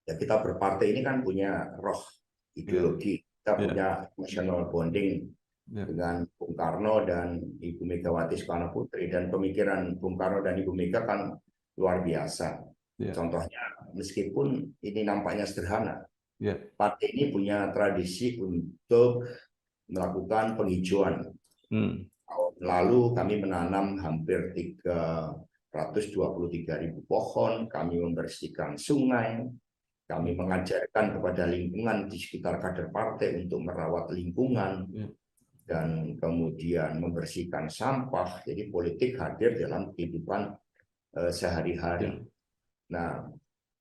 Ya, kita berpartai ini kan punya roh ideologi, kita punya emotional bonding dengan Bung Karno dan Ibu Megawati Soekarno Putri, dan pemikiran Bung Karno dan Ibu Mega kan luar biasa. Contohnya, meskipun ini nampaknya sederhana, partai ini punya tradisi untuk melakukan penghijauan. Tahun lalu kami menanam hampir 323.000 pohon, kami membersihkan sungai, kami mengajarkan kepada lingkungan di sekitar kader partai untuk merawat lingkungan, dan kemudian membersihkan sampah. Jadi politik hadir dalam kehidupan sehari-hari. Nah,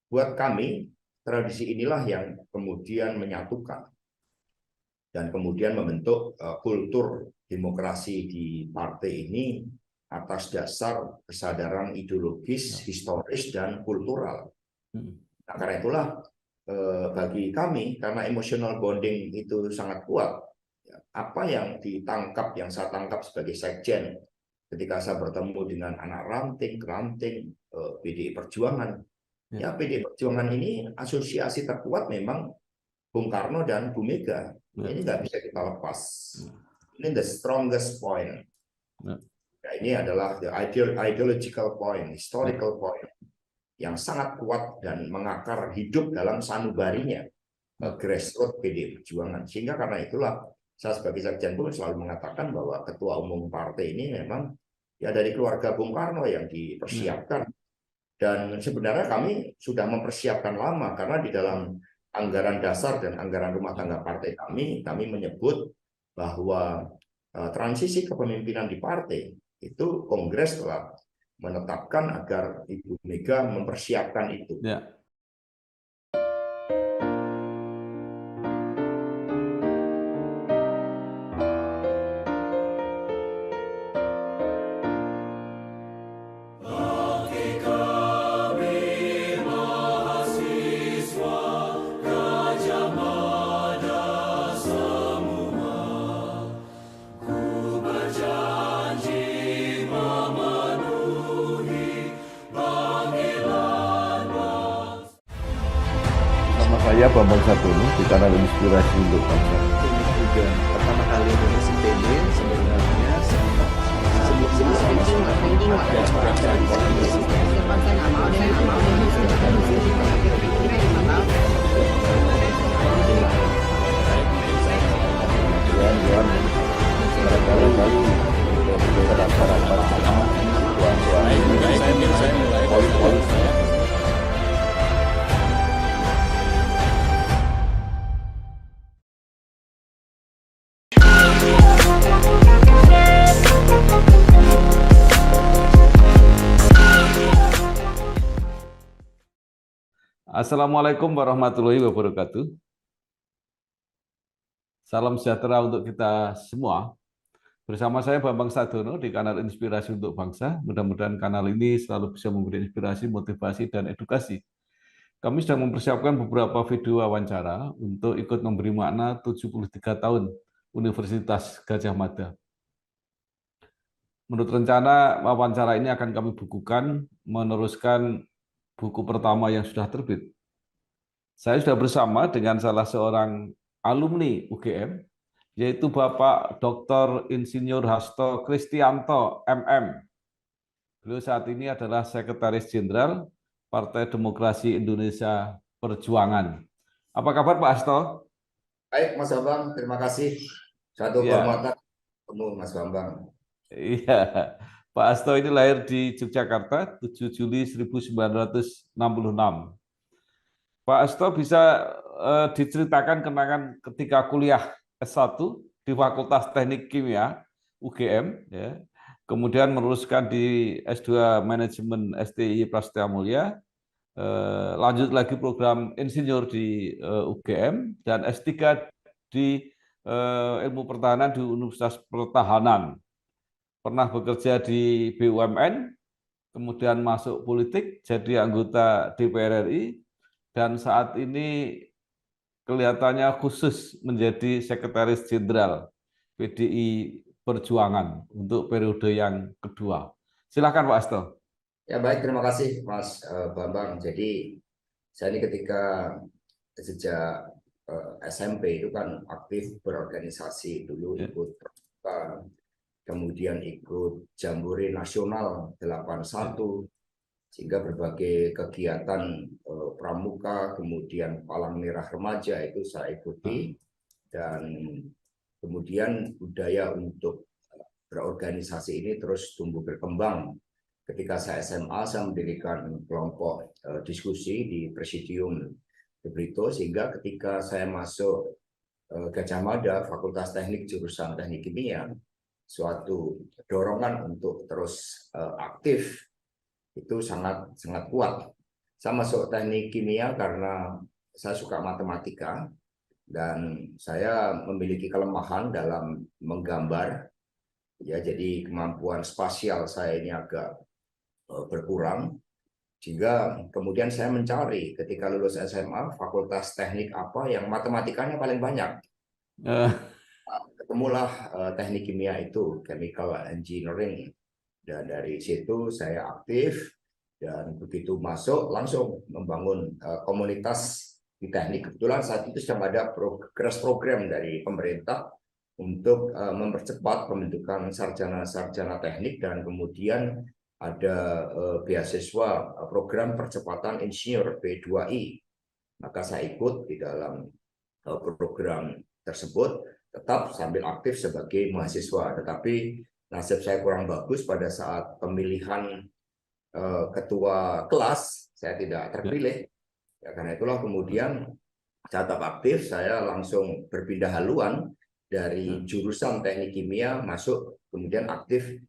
buat kami, tradisi inilah yang kemudian menyatukan dan kemudian membentuk kultur demokrasi di partai ini atas dasar kesadaran ideologis, historis, dan kultural. Nah, karena itulah bagi kami, karena emotional bonding itu sangat kuat, apa yang ditangkap, yang saya tangkap sebagai sekjen ketika saya bertemu dengan anak ranting PDI Perjuangan, ya PDI Perjuangan ini asosiasi terkuat memang Bung Karno dan Bu Mega. Ini nggak bisa kita lepas. Ini the strongest point. Ya, ini adalah the ideological point, historical point yang sangat kuat dan mengakar hidup dalam sanubarinya grassroots PDI Perjuangan. Sehingga karena itulah saya sebagai sekjen pun selalu mengatakan bahwa ketua umum partai ini memang ya dari keluarga Bung Karno yang dipersiapkan. Dan sebenarnya kami sudah mempersiapkan lama, karena di dalam anggaran dasar dan anggaran rumah tangga partai kami menyebut bahwa transisi kepemimpinan di partai itu Kongres telah menetapkan agar Ibu Mega mempersiapkan itu. Saya Bambang Sadono di kanal Inspirasi untuk Bangsa. Ini juga pertama kali nulis IPB sebenarnya Assalamualaikum warahmatullahi wabarakatuh. Salam sejahtera untuk kita semua. Bersama saya Bambang Sadono di kanal Inspirasi untuk Bangsa. Mudah-mudahan kanal ini selalu bisa memberi inspirasi, motivasi, dan edukasi. Kami sedang mempersiapkan beberapa video wawancara untuk ikut memberi makna 73 tahun Universitas Gadjah Mada. Menurut rencana, wawancara ini akan kami bukukan meneruskan buku pertama yang sudah terbit. Saya sudah bersama dengan salah seorang alumni UGM, yaitu Bapak Dr. Insinyur Hasto Kristianto, MM. Beliau saat ini adalah Sekretaris Jenderal Partai Demokrasi Indonesia Perjuangan. Apa kabar Pak Hasto? Baik Mas Bambang, terima kasih. Satu kehormatan ketemu Mas Bambang. Iya, Pak Hasto ini lahir di Yogyakarta 7 Juli 1966. Pak Hasto bisa diceritakan kenangan ketika kuliah S1 di Fakultas Teknik Kimia UGM, ya. Kemudian meneruskan di S2 Manajemen STI Prasetya Mulia, lanjut lagi program insinyur di UGM, dan S3 di Ilmu Pertahanan di Universitas Pertahanan. Pernah bekerja di BUMN, kemudian masuk politik, jadi anggota DPR RI, dan saat ini kelihatannya khusus menjadi Sekretaris Jenderal PDI Perjuangan untuk periode yang kedua. Silakan Pak Hasto. Ya baik, terima kasih Mas Bambang. Jadi Saya ini ketika sejak SMP itu kan aktif berorganisasi, dulu ikut pramuka, kemudian ikut Jambore Nasional 81, sehingga berbagai kegiatan pramuka, kemudian Palang Merah Remaja itu saya ikuti, dan kemudian budaya untuk berorganisasi ini terus tumbuh berkembang. Ketika saya SMA, saya mendirikan kelompok diskusi di Presidium De Brito, sehingga ketika saya masuk Gajah Mada, Fakultas Teknik jurusan Teknik Kimia, suatu dorongan untuk terus aktif itu sangat kuat. Saya masuk Teknik Kimia karena saya suka matematika dan saya memiliki kelemahan dalam menggambar. Ya, jadi kemampuan spasial saya ini agak berkurang, sehingga kemudian saya mencari ketika lulus SMA fakultas teknik apa yang matematikanya paling banyak. Ketemulah teknik kimia itu, chemical engineering, dan dari situ saya aktif, dan begitu masuk langsung membangun komunitas di teknik. Kebetulan saat itu sedang ada program dari pemerintah untuk mempercepat pembentukan sarjana-sarjana teknik, dan kemudian ada beasiswa program percepatan insinyur B2I. Maka saya ikut di dalam program tersebut, tetap sambil aktif sebagai mahasiswa. Tetapi nasib saya kurang bagus pada saat pemilihan ketua kelas, saya tidak terpilih. Ya, karena itulah kemudian saya tetap aktif, saya langsung berpindah haluan dari jurusan teknik kimia masuk kemudian aktif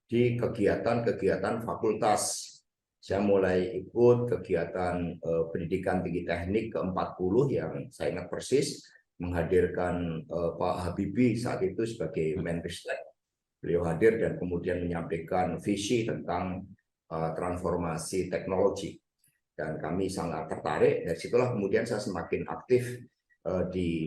di kegiatan-kegiatan fakultas. Saya mulai ikut kegiatan pendidikan tinggi teknik ke-40 yang saya ingat persis, menghadirkan Pak Habibie saat itu sebagai Menristek. Beliau hadir dan kemudian menyampaikan visi tentang transformasi teknologi. Dan kami sangat tertarik, dari situlah kemudian saya semakin aktif di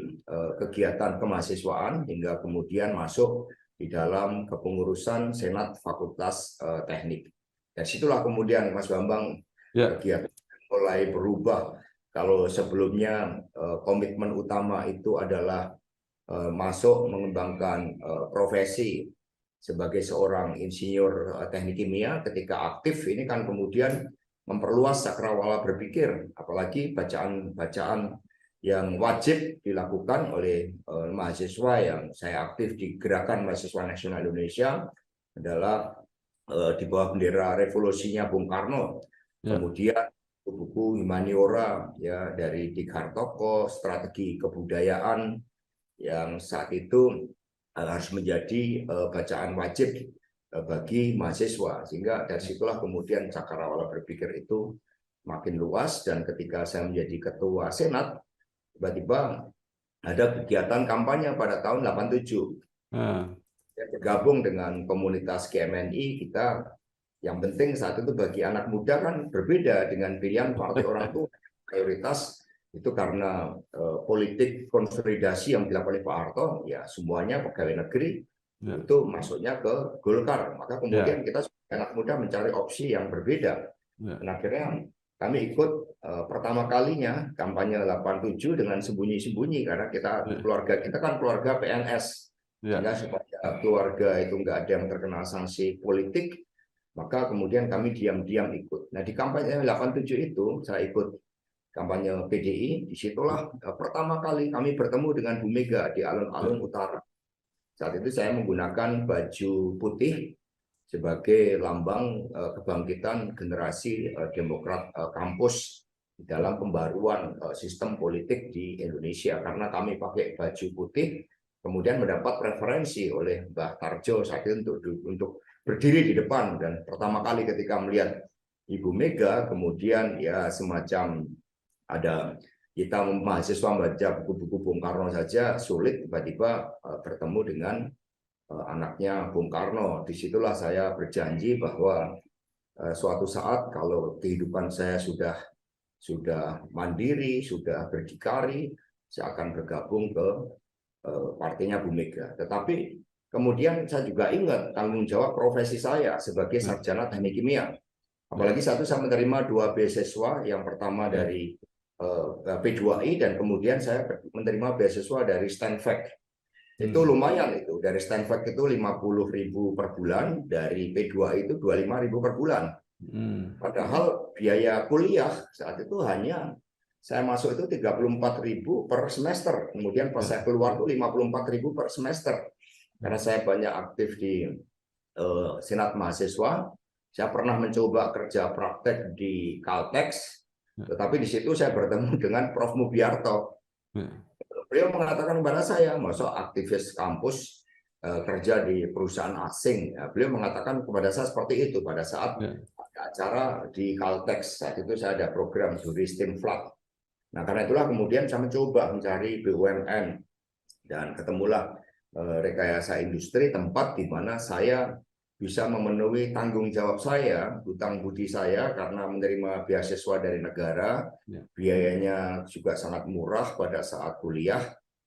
kegiatan kemahasiswaan, hingga kemudian masuk di dalam kepengurusan Senat Fakultas Teknik. Dari situlah kemudian Mas Bambang kegiatan mulai berubah. Kalau sebelumnya komitmen utama itu adalah masuk mengembangkan profesi sebagai seorang insinyur teknik kimia, ketika aktif ini kan kemudian memperluas cakrawala berpikir, apalagi bacaan-bacaan yang wajib dilakukan oleh mahasiswa yang saya aktif di Gerakan Mahasiswa Nasional Indonesia adalah di bawah bendera revolusinya Bung Karno. Kemudian buku humaniora ya dari Dik Hartoko, strategi kebudayaan yang saat itu harus menjadi bacaan wajib bagi mahasiswa, sehingga dari situlah kemudian cakrawala berpikir itu makin luas. Dan ketika saya menjadi ketua Senat, tiba-tiba ada kegiatan kampanye pada tahun 87. Bergabung dengan komunitas GMNI, kita yang penting saat itu bagi anak muda kan berbeda dengan pilihan partai orang tua. Prioritas itu karena politik konsolidasi yang dilakukan oleh Pak Harto, ya semuanya pegawai negeri itu masuknya ke Golkar. Maka kemudian kita sebagai anak muda mencari opsi yang berbeda. Dan akhirnya kami ikut pertama kalinya kampanye 87 dengan sembunyi-sembunyi, karena keluarga kita kan keluarga PNS, sehingga supaya keluarga itu nggak ada yang terkena sanksi politik, maka kemudian kami diam-diam ikut. Nah, di kampanye 87 itu saya ikut kampanye PDI. Disitulah pertama kali kami bertemu dengan Bu Mega di alun-alun utara. Saat itu saya menggunakan baju putih sebagai lambang kebangkitan generasi Demokrat kampus dalam pembaruan sistem politik di Indonesia. Karena kami pakai baju putih, kemudian mendapat preferensi oleh Mbah Tarjo saat itu untuk berdiri di depan. Dan pertama kali ketika melihat Ibu Mega, kemudian ya semacam ada kita mahasiswa membaca buku-buku Bung Karno saja sulit, tiba-tiba bertemu dengan anaknya Bung Karno. Disitulah saya berjanji bahwa suatu saat kalau kehidupan saya sudah mandiri, sudah berdikari, saya akan bergabung ke partainya Bu Mega. Tetapi kemudian saya juga ingat tanggung jawab profesi saya sebagai sarjana teknik kimia. Apalagi saya menerima 2 beasiswa, yang pertama dari P2I dan kemudian saya menerima beasiswa dari Stanford. Itu lumayan itu. Dari Stanford itu 50.000 per bulan, dari P2I itu 25.000 per bulan. Padahal biaya kuliah saat itu hanya saya masuk itu 34.000 per semester. Kemudian pas saya keluar itu 54.000 per semester. Karena saya banyak aktif di Senat Mahasiswa, saya pernah mencoba kerja praktek di Caltex, tetapi di situ saya bertemu dengan Prof. Mubiarto. Beliau mengatakan kepada saya, masuk aktivis kampus kerja di perusahaan asing. Beliau mengatakan kepada saya seperti itu pada saat ada acara di Caltex. Saat itu saya ada program studi STEM Flat. Nah, karena itulah kemudian saya mencoba mencari BUMN dan ketemulah rekayasa industri, tempat di mana saya bisa memenuhi tanggung jawab saya, hutang budi saya karena menerima beasiswa dari negara, biayanya juga sangat murah pada saat kuliah.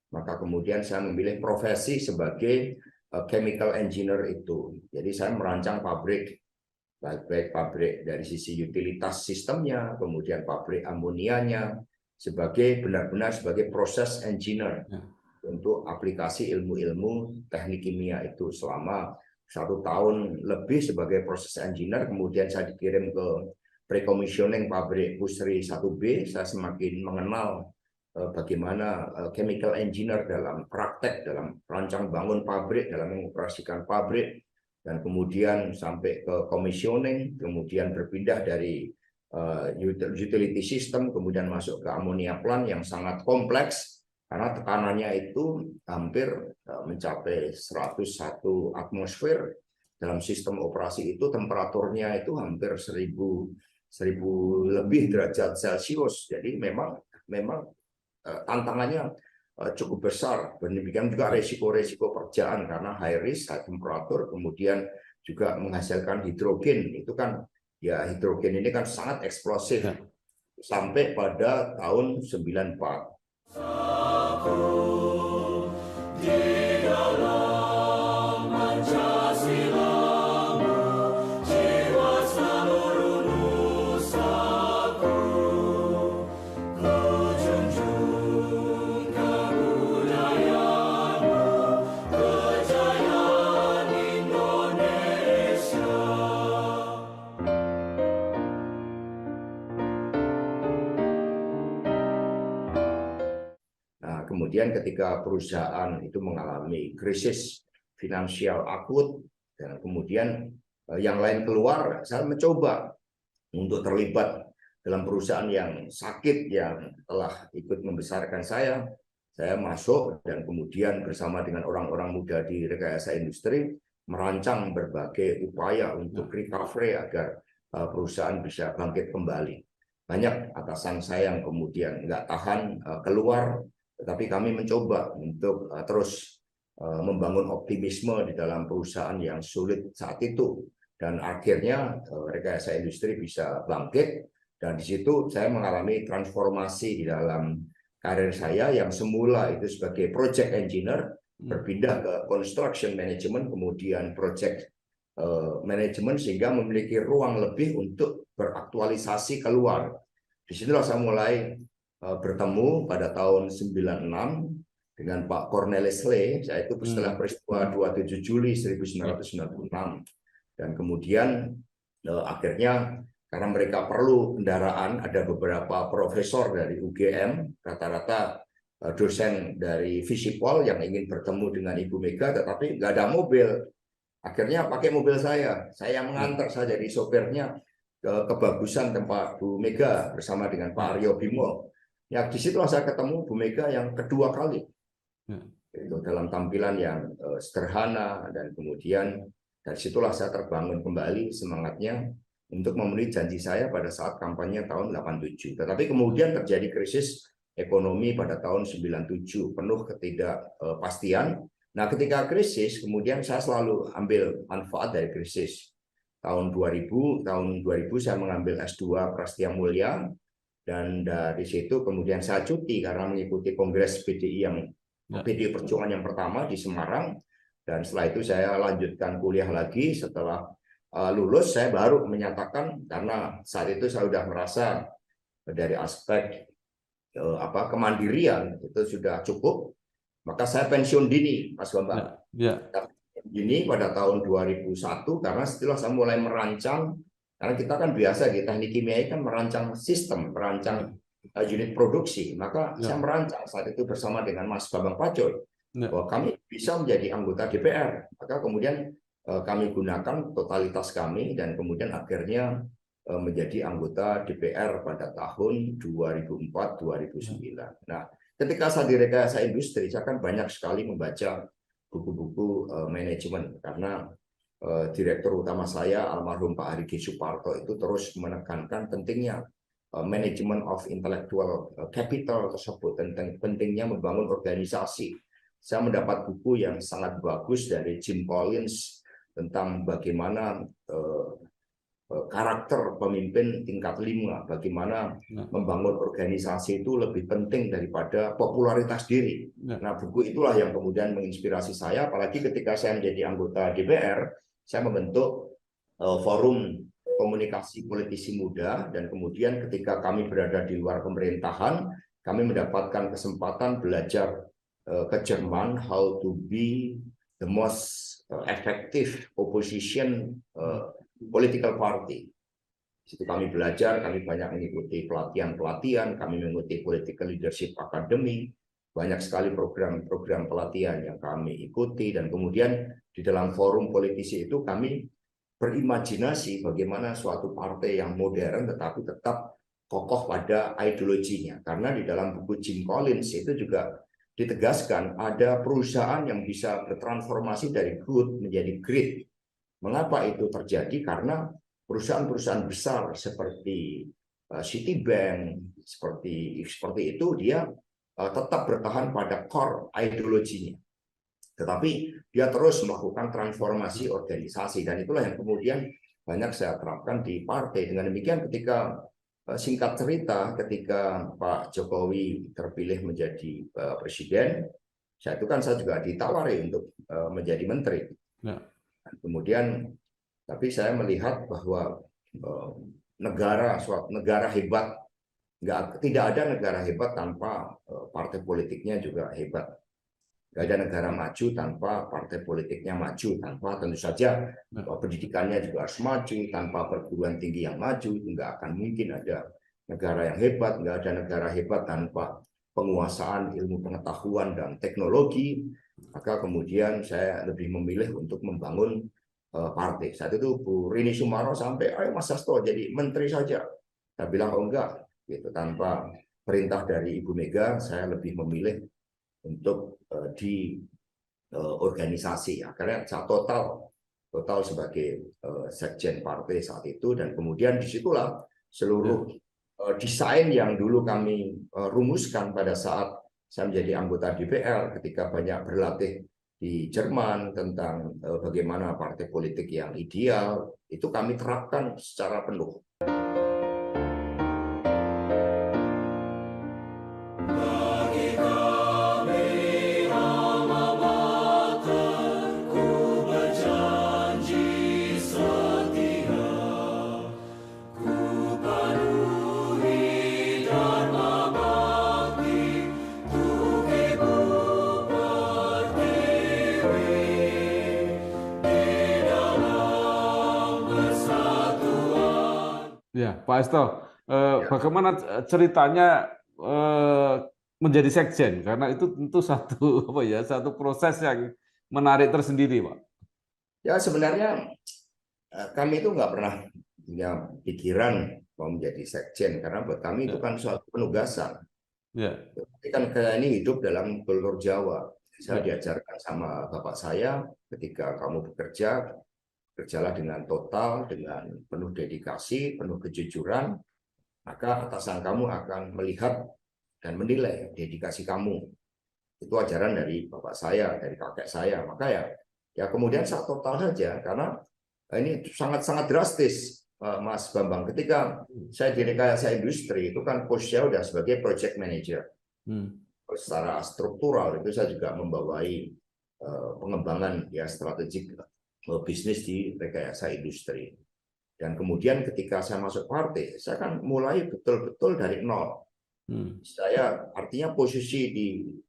Maka kemudian saya memilih profesi sebagai chemical engineer itu. Jadi saya merancang pabrik, baik pabrik dari sisi utilitas sistemnya, kemudian pabrik amonianya, benar-benar sebagai proses engineer untuk aplikasi ilmu-ilmu teknik kimia itu selama 1 tahun lebih sebagai proses engineer. Kemudian saya dikirim ke pre-commissioning pabrik Pusri 1B. Saya semakin mengenal bagaimana chemical engineer dalam praktek, dalam rancang bangun pabrik, dalam mengoperasikan pabrik, dan kemudian sampai ke commissioning, kemudian berpindah dari utility system, kemudian masuk ke ammonia plant yang sangat kompleks karena tekanannya itu hampir mencapai 101 atmosfer. Dalam sistem operasi itu temperaturnya itu hampir 1000 lebih derajat Celcius. Jadi memang tantangannya cukup besar. Demikian juga resiko-resiko pekerjaan karena high risk, high temperatur, kemudian juga menghasilkan hidrogen. Itu kan ya, hidrogen ini kan sangat eksplosif sampai pada tahun 94. Kemudian ketika perusahaan itu mengalami krisis finansial akut, dan kemudian yang lain keluar, saya mencoba untuk terlibat dalam perusahaan yang sakit, yang telah ikut membesarkan saya. Saya masuk dan kemudian bersama dengan orang-orang muda di rekayasa industri, merancang berbagai upaya untuk recovery agar perusahaan bisa bangkit kembali. Banyak atasan saya yang kemudian nggak tahan keluar, tetapi kami mencoba untuk terus membangun optimisme di dalam perusahaan yang sulit saat itu. Dan akhirnya rekayasa industri bisa bangkit. Dan di situ saya mengalami transformasi di dalam karir saya yang semula itu sebagai project engineer, berpindah ke construction management, kemudian project management, sehingga memiliki ruang lebih untuk beraktualisasi keluar. Disitulah saya mulai bertemu pada tahun 96 dengan Pak Cornelis Lee, yaitu setelah peristiwa 27 Juli 1996. Dan kemudian akhirnya karena mereka perlu kendaraan, ada beberapa profesor dari UGM, rata-rata dosen dari Visipol yang ingin bertemu dengan Ibu Mega, tetapi nggak ada mobil. Akhirnya pakai mobil saya yang mengantar, saya jadi sopirnya ke Kebagusan tempat Bu Mega bersama dengan Pak Aryo Bimo. Ya, di situ saya ketemu Bu Mega yang kedua kali. Itu dalam tampilan yang sederhana, dan kemudian dari situlah saya terbangun kembali semangatnya untuk memenuhi janji saya pada saat kampanye tahun 87. Tetapi kemudian terjadi krisis ekonomi pada tahun 97, penuh ketidakpastian. Nah, ketika krisis, kemudian saya selalu ambil manfaat dari krisis. Tahun 2000 saya mengambil S2 Prastia Mulia, dan dari situ kemudian saya cuti karena mengikuti kongres PDI Perjuangan yang pertama di Semarang. Dan setelah itu saya lanjutkan kuliah lagi setelah lulus saya baru menyatakan, karena saat itu saya sudah merasa dari aspek kemandirian itu sudah cukup, maka saya pensiun dini, Mas Bambang. Dini pada tahun 2001, karena setelah saya mulai merancang, karena kita kan biasa di teknik kimia kan merancang sistem, merancang unit produksi, maka saya merancang saat itu bersama dengan Mas Bambang Pacul bahwa kami bisa menjadi anggota DPR. Maka kemudian kami gunakan totalitas kami dan kemudian akhirnya menjadi anggota DPR pada tahun 2004-2009. Nah, ketika saya di rekayasa industri, saya kan banyak sekali membaca buku-buku manajemen, karena direktur utama saya almarhum Pak Hari G. Suparto itu terus menekankan pentingnya manajemen of intellectual capital tersebut, tentang pentingnya membangun organisasi. Saya mendapat buku yang sangat bagus dari Jim Collins tentang bagaimana karakter pemimpin tingkat 5, bagaimana membangun organisasi itu lebih penting daripada popularitas diri. Nah, buku itulah yang kemudian menginspirasi saya, apalagi ketika saya menjadi anggota DPR, saya membentuk forum komunikasi politisi muda, dan kemudian ketika kami berada di luar pemerintahan, kami mendapatkan kesempatan belajar ke Jerman, how to be the most effective opposition political party. Di situ kami belajar, kami banyak mengikuti pelatihan-pelatihan, kami mengikuti political leadership academy, banyak sekali program-program pelatihan yang kami ikuti, dan kemudian di dalam forum politisi itu kami berimajinasi bagaimana suatu partai yang modern tetapi tetap kokoh pada ideologinya. Karena di dalam buku Jim Collins itu juga ditegaskan ada perusahaan yang bisa bertransformasi dari good menjadi great. Mengapa itu terjadi? Karena perusahaan-perusahaan besar seperti Citibank, seperti itu, dia tetap bertahan pada core ideologinya. Tetapi dia terus melakukan transformasi organisasi, dan itulah yang kemudian banyak saya terapkan di partai. Dengan demikian, ketika singkat cerita, ketika Pak Jokowi terpilih menjadi presiden, saya juga ditawari untuk menjadi menteri. Kemudian, tapi saya melihat bahwa suatu negara hebat, tidak ada negara hebat tanpa partai politiknya juga hebat. Tidak ada negara maju tanpa partai politiknya maju, tanpa tentu saja pendidikannya juga harus maju, tanpa perguruan tinggi yang maju, nggak akan mungkin ada negara yang hebat. Nggak ada negara hebat tanpa penguasaan ilmu pengetahuan dan teknologi. Maka kemudian saya lebih memilih untuk membangun partai. Saat itu Bu Rini Sumarno sampai, ayo Mas Hasto jadi menteri saja. Saya bilang, oh enggak, gitu. Tanpa perintah dari Ibu Mega, saya lebih memilih untuk di organisasi. Akhirnya saya total sebagai sekjen partai saat itu, dan kemudian disitulah seluruh desain yang dulu kami rumuskan pada saat saya menjadi anggota DPR, ketika banyak berlatih di Jerman tentang bagaimana partai politik yang ideal, itu kami terapkan secara penuh. Ya, Pak Hasto, bagaimana ceritanya menjadi sekjen? Karena itu tentu satu proses yang menarik tersendiri, Pak. Ya, sebenarnya kami itu nggak pernah punya pikiran mau menjadi sekjen, karena buat kami itu kan suatu penugasan. Tapi kan kayak ini hidup dalam kultur Jawa. Saya diajarkan sama bapak saya, ketika kamu bekerja, kerjalah dengan total, dengan penuh dedikasi, penuh kejujuran, maka atasan kamu akan melihat dan menilai dedikasi kamu. Itu ajaran dari bapak saya, dari kakek saya. Maka ya kemudian saya total saja, karena ini sangat-sangat drastis, Mas Bambang. Ketika saya di rekayasa industri, itu kan posisinya udah sebagai project manager. Secara struktural itu saya juga membawai pengembangan ya strategik bisnis di rekayasa industri. Dan kemudian ketika saya masuk partai, saya kan mulai betul-betul dari nol. Saya artinya posisi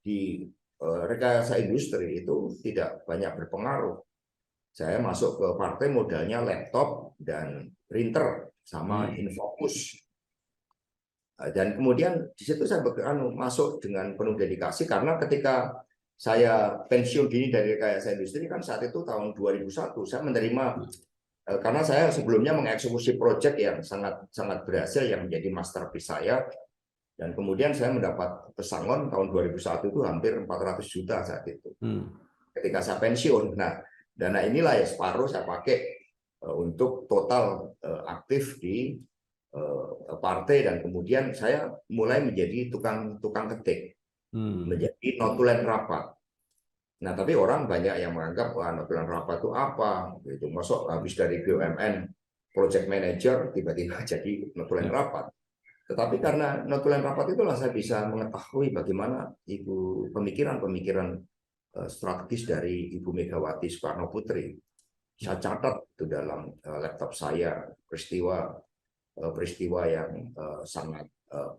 di rekayasa industri itu tidak banyak berpengaruh. Saya masuk ke partai modalnya laptop dan printer sama infocus. Dan kemudian di situ saya masuk dengan penuh dedikasi karena ketika saya pensiun dini dari rekayasa industri kan saat itu tahun 2001 saya menerima karena saya sebelumnya mengeksekusi proyek yang sangat berhasil yang menjadi masterpiece saya dan kemudian saya mendapat pesangon tahun 2001 itu hampir 400 juta saat itu. Ketika saya pensiun. Nah, dana inilah ya separuh saya pakai untuk total aktif di partai dan kemudian saya mulai menjadi tukang ketik, menjadi notulen rapat. Nah, tapi orang banyak yang menganggap wah notulen rapat itu apa? Gitu. Masuk habis dari BUMN project manager tiba-tiba jadi notulen rapat. Tetapi karena notulen rapat itulah saya bisa mengetahui bagaimana pemikiran-pemikiran strategis dari Ibu Megawati Soekarno Putri. Saya catat itu dalam laptop saya peristiwa yang sangat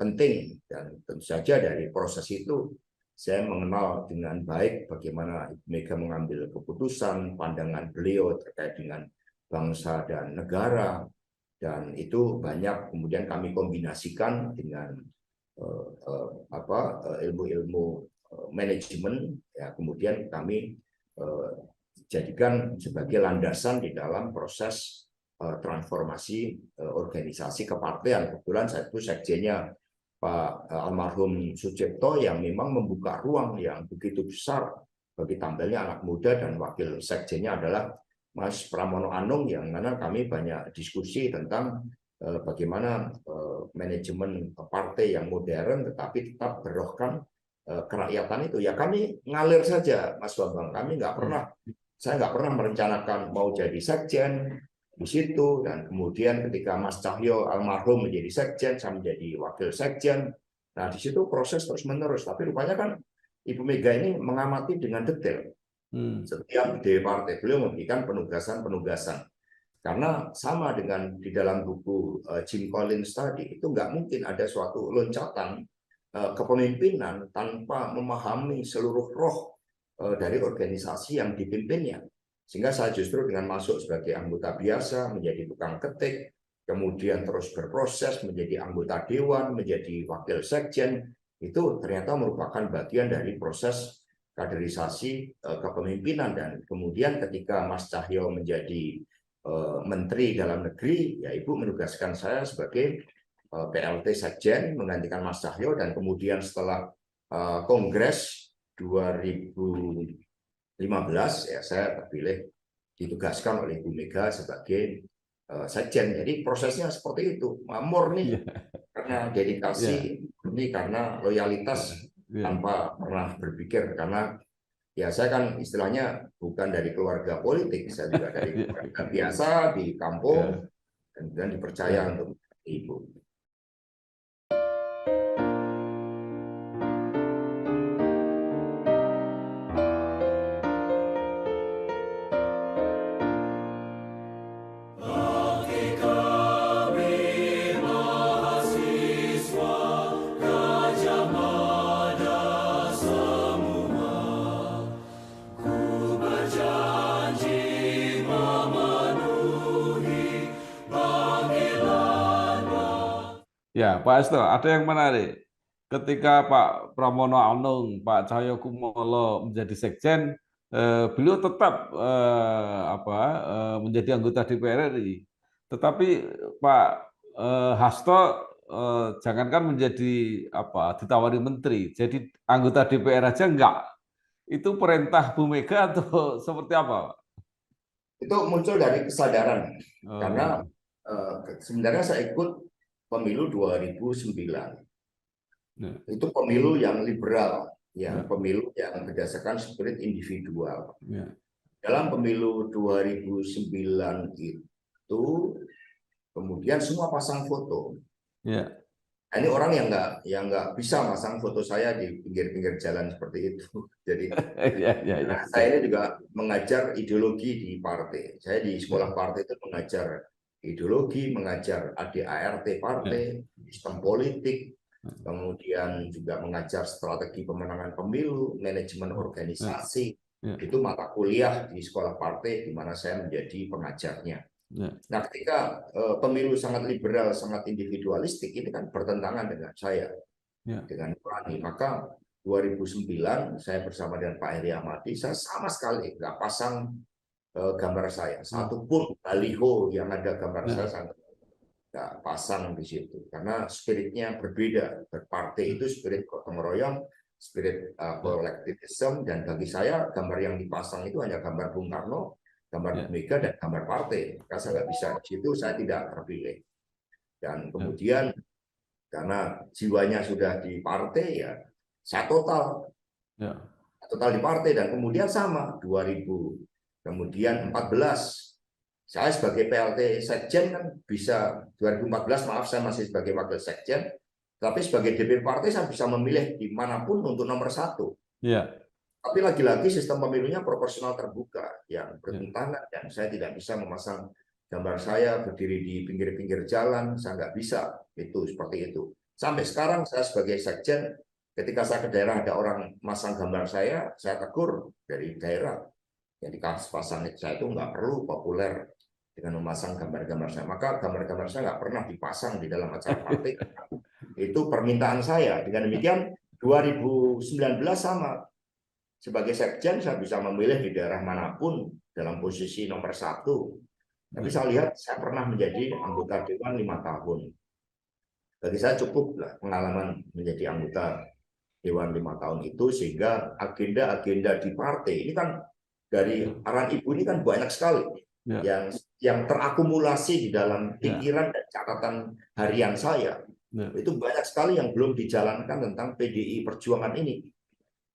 penting dan tentu saja dari proses itu saya mengenal dengan baik bagaimana Ibu Mega mengambil keputusan, pandangan beliau terkait dengan bangsa dan negara, dan itu banyak kemudian kami kombinasikan dengan ilmu-ilmu manajemen, ya kemudian kami jadikan sebagai landasan di dalam proses transformasi organisasi kepartean. Kebetulan saya itu sekjennya Pak almarhum Sucipto yang memang membuka ruang yang begitu besar bagi tampilnya anak muda dan wakil sekjennya adalah Mas Pramono Anung yang mana kami banyak diskusi tentang bagaimana manajemen partai yang modern tetapi tetap berohkan kerakyatan itu. Ya kami ngalir saja Mas Bambang, saya nggak pernah merencanakan mau jadi sekjen di situ dan kemudian ketika Mas Cahyo almarhum menjadi sekjen, saya menjadi wakil sekjen. Nah di situ proses terus menerus. Tapi rupanya kan Ibu Mega ini mengamati dengan detail setiap DPP partai. Beliau memberikan penugasan-penugasan. Karena sama dengan di dalam buku Jim Collins tadi itu nggak mungkin ada suatu loncatan kepemimpinan tanpa memahami seluruh roh dari organisasi yang dipimpinnya. Sehingga saya justru dengan masuk sebagai anggota biasa, menjadi tukang ketik, kemudian terus berproses menjadi anggota dewan, menjadi wakil sekjen, itu ternyata merupakan bagian dari proses kaderisasi kepemimpinan. Dan kemudian ketika Mas Cahyo menjadi Menteri Dalam Negeri, ya Ibu menugaskan saya sebagai PLT Sekjen, menggantikan Mas Cahyo, dan kemudian setelah Kongres 2015 ya saya terpilih ditugaskan oleh Ibu Mega sebagai sekjen. Jadi prosesnya seperti itu, murni karena dedikasi, murni karena loyalitas tanpa pernah berpikir karena ya saya kan istilahnya bukan dari keluarga politik, saya juga dari keluarga biasa di kampung dan dipercaya untuk Ibu. Ya, Pak Hasto, ada yang menarik. Ketika Pak Pramono Anung, Pak Cahyokumolo menjadi sekjen, beliau tetap menjadi anggota DPR RI. Tetapi Pak Hasto jangankan menjadi ditawari menteri, jadi anggota DPR aja enggak. Itu perintah Bu Mega atau seperti apa, Pak? Itu muncul dari kesadaran karena sebenarnya saya ikut pemilu 2009. Itu pemilu yang liberal, pemilu yang berdasarkan spirit individual. Dalam pemilu 2009 itu kemudian semua pasang foto. Ini orang yang nggak bisa masang foto saya di pinggir-pinggir jalan seperti itu. Jadi Ya. saya ini juga mengajar ideologi di partai. Saya di sekolah partai itu mengajar ideologi, mengajar ADART partai, sistem politik, kemudian juga mengajar strategi pemenangan pemilu, manajemen organisasi. Itu mata kuliah di sekolah partai di mana saya menjadi pengajarnya. Nah, ketika pemilu sangat liberal, sangat individualistik, ini kan bertentangan dengan saya, dengan Nurani. Maka 2009 saya bersama dengan Pak Heri Ahmadi, saya sama sekali nggak pasang gambar saya, satupun baliho yang ada gambar saya nggak pasang di situ, karena spiritnya berbeda. Berpartai itu spirit gotong royong, spirit kolektivisme, dan bagi saya gambar yang dipasang itu hanya gambar Bung Karno, gambar Mega, dan gambar partai. Maka saya nggak bisa, di situ saya tidak terpilih. Dan kemudian karena jiwanya sudah di partai, ya saya total di partai. Dan kemudian sama 2000, kemudian 14 saya sebagai PLT Sekjen kan bisa, 2014 maaf saya masih sebagai wakil Sekjen, tapi sebagai DPP partai saya bisa memilih dimanapun untuk nomor 1. Tapi lagi-lagi sistem pemilunya proporsional terbuka yang bertentangan, dan saya tidak bisa memasang gambar saya berdiri di pinggir-pinggir jalan, saya nggak bisa itu seperti itu. Sampai sekarang saya sebagai Sekjen, ketika saya ke daerah ada orang masang gambar saya tegur dari daerah. Jadi pasang saya itu nggak perlu populer dengan memasang gambar-gambar saya. Maka gambar-gambar saya nggak pernah dipasang di dalam acara partai. Itu permintaan saya. Dengan demikian 2019 sama. Sebagai Sekjen saya bisa memilih di daerah manapun dalam posisi nomor 1. Tapi saya lihat saya pernah menjadi anggota Dewan 5 tahun. Bagi saya cukup lah pengalaman menjadi anggota Dewan 5 tahun itu, sehingga agenda-agenda di partai ini kan dari arahan Ibu ini kan banyak sekali yang terakumulasi di dalam pikiran dan catatan harian saya. Itu banyak sekali yang belum dijalankan tentang PDI Perjuangan ini.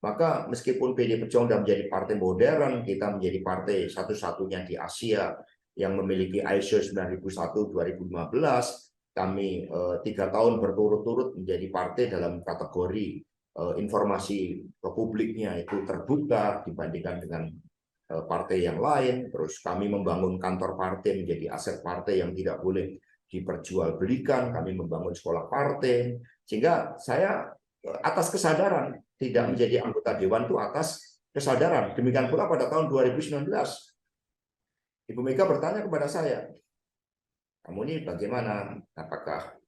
Maka meskipun PDI Perjuangan sudah menjadi partai modern, kita menjadi partai satu-satunya di Asia yang memiliki ISO 9001-2015, kami 3 tahun berturut-turut menjadi partai dalam kategori informasi ke publiknya itu terbuka dibandingkan dengan partai yang lain. Terus kami membangun kantor partai menjadi aset partai yang tidak boleh diperjualbelikan. Kami membangun sekolah partai, sehingga saya atas kesadaran tidak menjadi anggota dewan itu atas kesadaran. Demikian pula pada tahun 2019 Ibu Mega bertanya kepada saya, kamu ini bagaimana? Apakah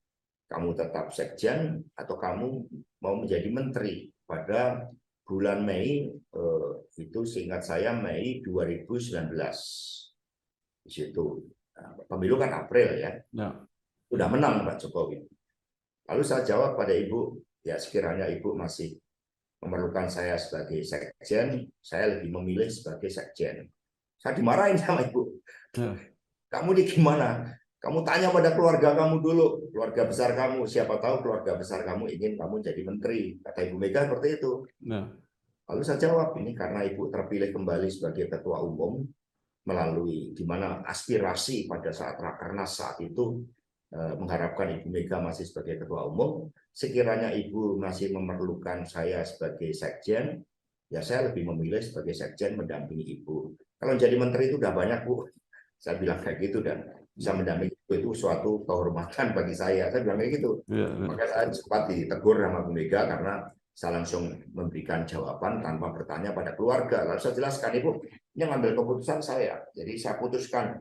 kamu tetap sekjen atau kamu mau menjadi menteri? Pada bulan Mei, itu seingat saya Mei 2019. Di situ. Nah, pemilu kan April ya. Sudah menang Pak Jokowi. Lalu saya jawab pada Ibu, ya sekiranya Ibu masih memerlukan saya sebagai sekjen, saya lebih memilih sebagai sekjen. Saya dimarahin sama Ibu. Kamu ini gimana? Kamu tanya pada keluarga kamu dulu, keluarga besar kamu. Siapa tahu keluarga besar kamu ingin kamu jadi menteri. Kata Ibu Mega seperti itu. Lalu saya jawab, ini karena Ibu terpilih kembali sebagai ketua umum, melalui di mana aspirasi pada saat Rakernas saat itu mengharapkan Ibu Mega masih sebagai ketua umum. Sekiranya Ibu masih memerlukan saya sebagai sekjen, ya saya lebih memilih sebagai sekjen mendampingi Ibu. Kalau jadi menteri itu udah banyak, Bu. Saya bilang kayak gitu, dan bisa mendampingi itu suatu kehormatan bagi saya. Saya bilang kayak gitu. Maka saya sempat ditegur sama Bu Mega karena saya langsung memberikan jawaban tanpa bertanya pada keluarga. Lalu saya jelaskan, Ibu, ini ngambil keputusan saya. Jadi saya putuskan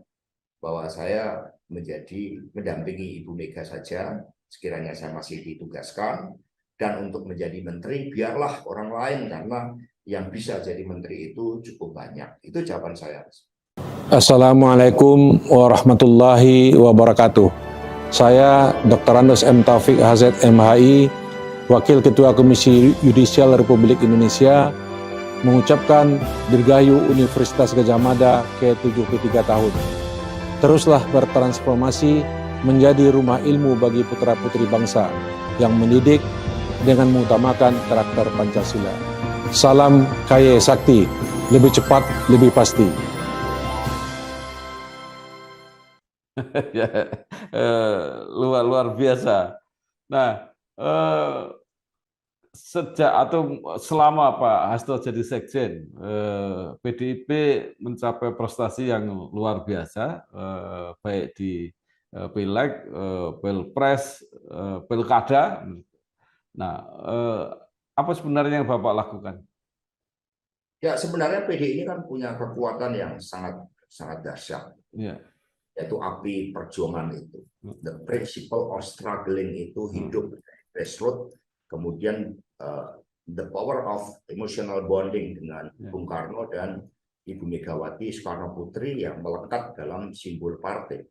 bahwa saya mendampingi Ibu Mega saja sekiranya saya masih ditugaskan, dan untuk menjadi menteri biarlah orang lain, karena yang bisa jadi menteri itu cukup banyak. Itu jawaban saya. Assalamualaikum warahmatullahi wabarakatuh. Saya Dr. Andos M. Taufik HZ MHI, Wakil Ketua Komisi Yudisial Republik Indonesia, mengucapkan Dirgahayu Universitas Gadjah Mada ke-73 tahun. Teruslah bertransformasi menjadi rumah ilmu bagi putra-putri bangsa yang mendidik dengan mengutamakan karakter Pancasila. Salam Kaya Sakti, lebih cepat, lebih pasti. Luar biasa. Nah, sejak atau selama Pak Hasto jadi sekjen, PDIP mencapai prestasi yang luar biasa, baik di pileg, pilpres, pilkada. Nah, apa sebenarnya yang Bapak lakukan? Ya, sebenarnya PD ini kan punya kekuatan yang sangat dahsyat, yaitu api perjuangan itu. The principle of struggling itu hidup dari grassroots, kemudian the power of emotional bonding dengan Bung Karno dan Ibu Megawati Soekarno Putri yang melekat dalam simbol partai.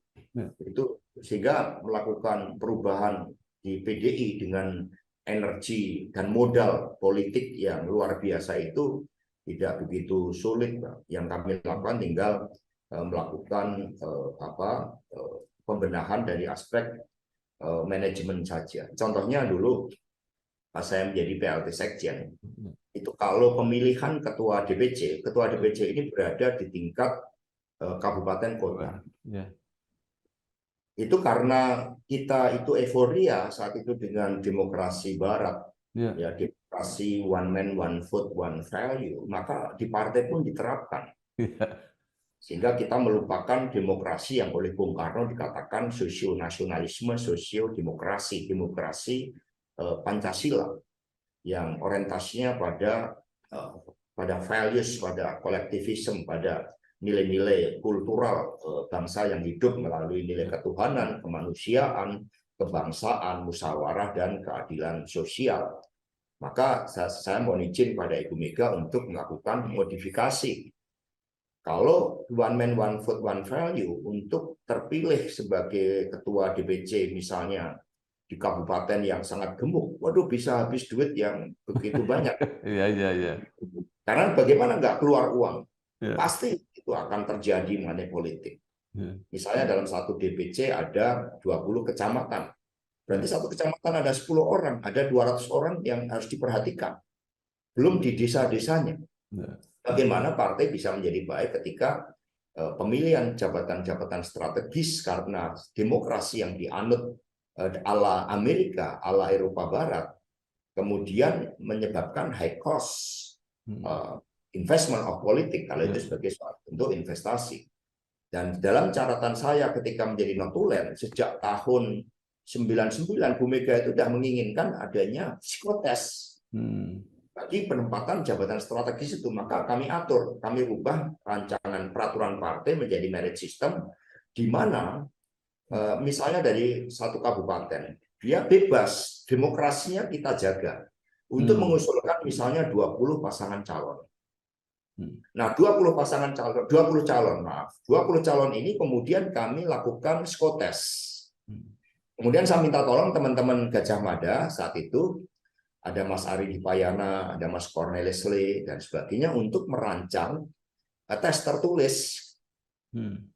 Itu sehingga melakukan perubahan di PDI dengan energi dan modal politik yang luar biasa itu tidak begitu sulit. Yang kami lakukan tinggal melakukan pembenahan dari aspek manajemen saja. Contohnya dulu pas saya menjadi PLT Sekjen, itu kalau pemilihan ketua DPC ini berada di tingkat kabupaten kota. Itu karena kita itu euforia saat itu dengan demokrasi Barat, ya demokrasi one man one vote one value, maka di partai pun diterapkan. Sehingga kita melupakan demokrasi yang oleh Bung Karno dikatakan sosio-nasionalisme, sosio-demokrasi, demokrasi Pancasila yang orientasinya pada values, pada kolektivisme, pada nilai-nilai kultural bangsa yang hidup melalui nilai ketuhanan, kemanusiaan, kebangsaan, musyawarah, dan keadilan sosial. Maka saya mohon izin pada Ibu Mega untuk melakukan modifikasi. Kalau one man one vote one value untuk terpilih sebagai ketua DPC misalnya di kabupaten yang sangat gemuk, waduh bisa habis duit yang begitu banyak. Karena bagaimana nggak keluar uang, pasti itu akan terjadi money politik. Misalnya dalam satu DPC ada 20 kecamatan, berarti satu kecamatan ada 10 orang, ada 200 orang yang harus diperhatikan. Belum di desa-desanya. Bagaimana partai bisa menjadi baik ketika pemilihan jabatan-jabatan strategis karena demokrasi yang dianut ala Amerika, ala Eropa Barat, kemudian menyebabkan high cost investment of politik, kalau itu sebagai suatu bentuk investasi. Dan dalam catatan saya ketika menjadi notulen, sejak tahun 99, Bu Mega itu sudah menginginkan adanya psikotes bagi penempatan jabatan strategis itu. Maka kami atur, kami rubah rancangan peraturan partai menjadi merit system, di mana misalnya dari satu kabupaten, dia bebas, demokrasinya kita jaga untuk mengusulkan misalnya 20 pasangan calon. Nah, 20 calon ini kemudian kami lakukan psikotes. Kemudian saya minta tolong teman-teman Gajah Mada saat itu, ada Mas Ari Dipayana, ada Mas Cornelis Lee, dan sebagainya untuk merancang tes tertulis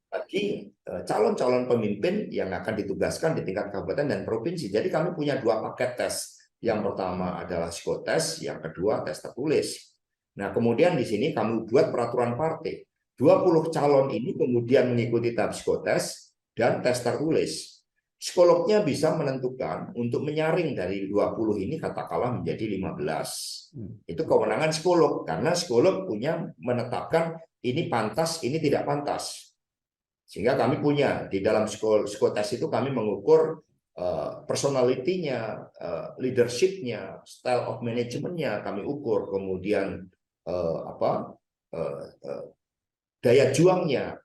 bagi calon-calon pemimpin yang akan ditugaskan di tingkat kabupaten dan provinsi. Jadi kami punya 2 paket tes. Yang pertama adalah psikotes, yang kedua tes tertulis. Nah, kemudian di sini kami buat peraturan partai. 20 calon ini kemudian mengikuti tahap psikotes dan tes tertulis. Psikolognya bisa menentukan untuk menyaring dari 20 ini katakanlah menjadi 15. Itu kewenangan psikolog, karena psikolog punya menetapkan ini pantas, ini tidak pantas. Sehingga kami punya di dalam psikotes itu kami mengukur personality-nya, leadership-nya, style of management-nya kami ukur, kemudian daya juangnya.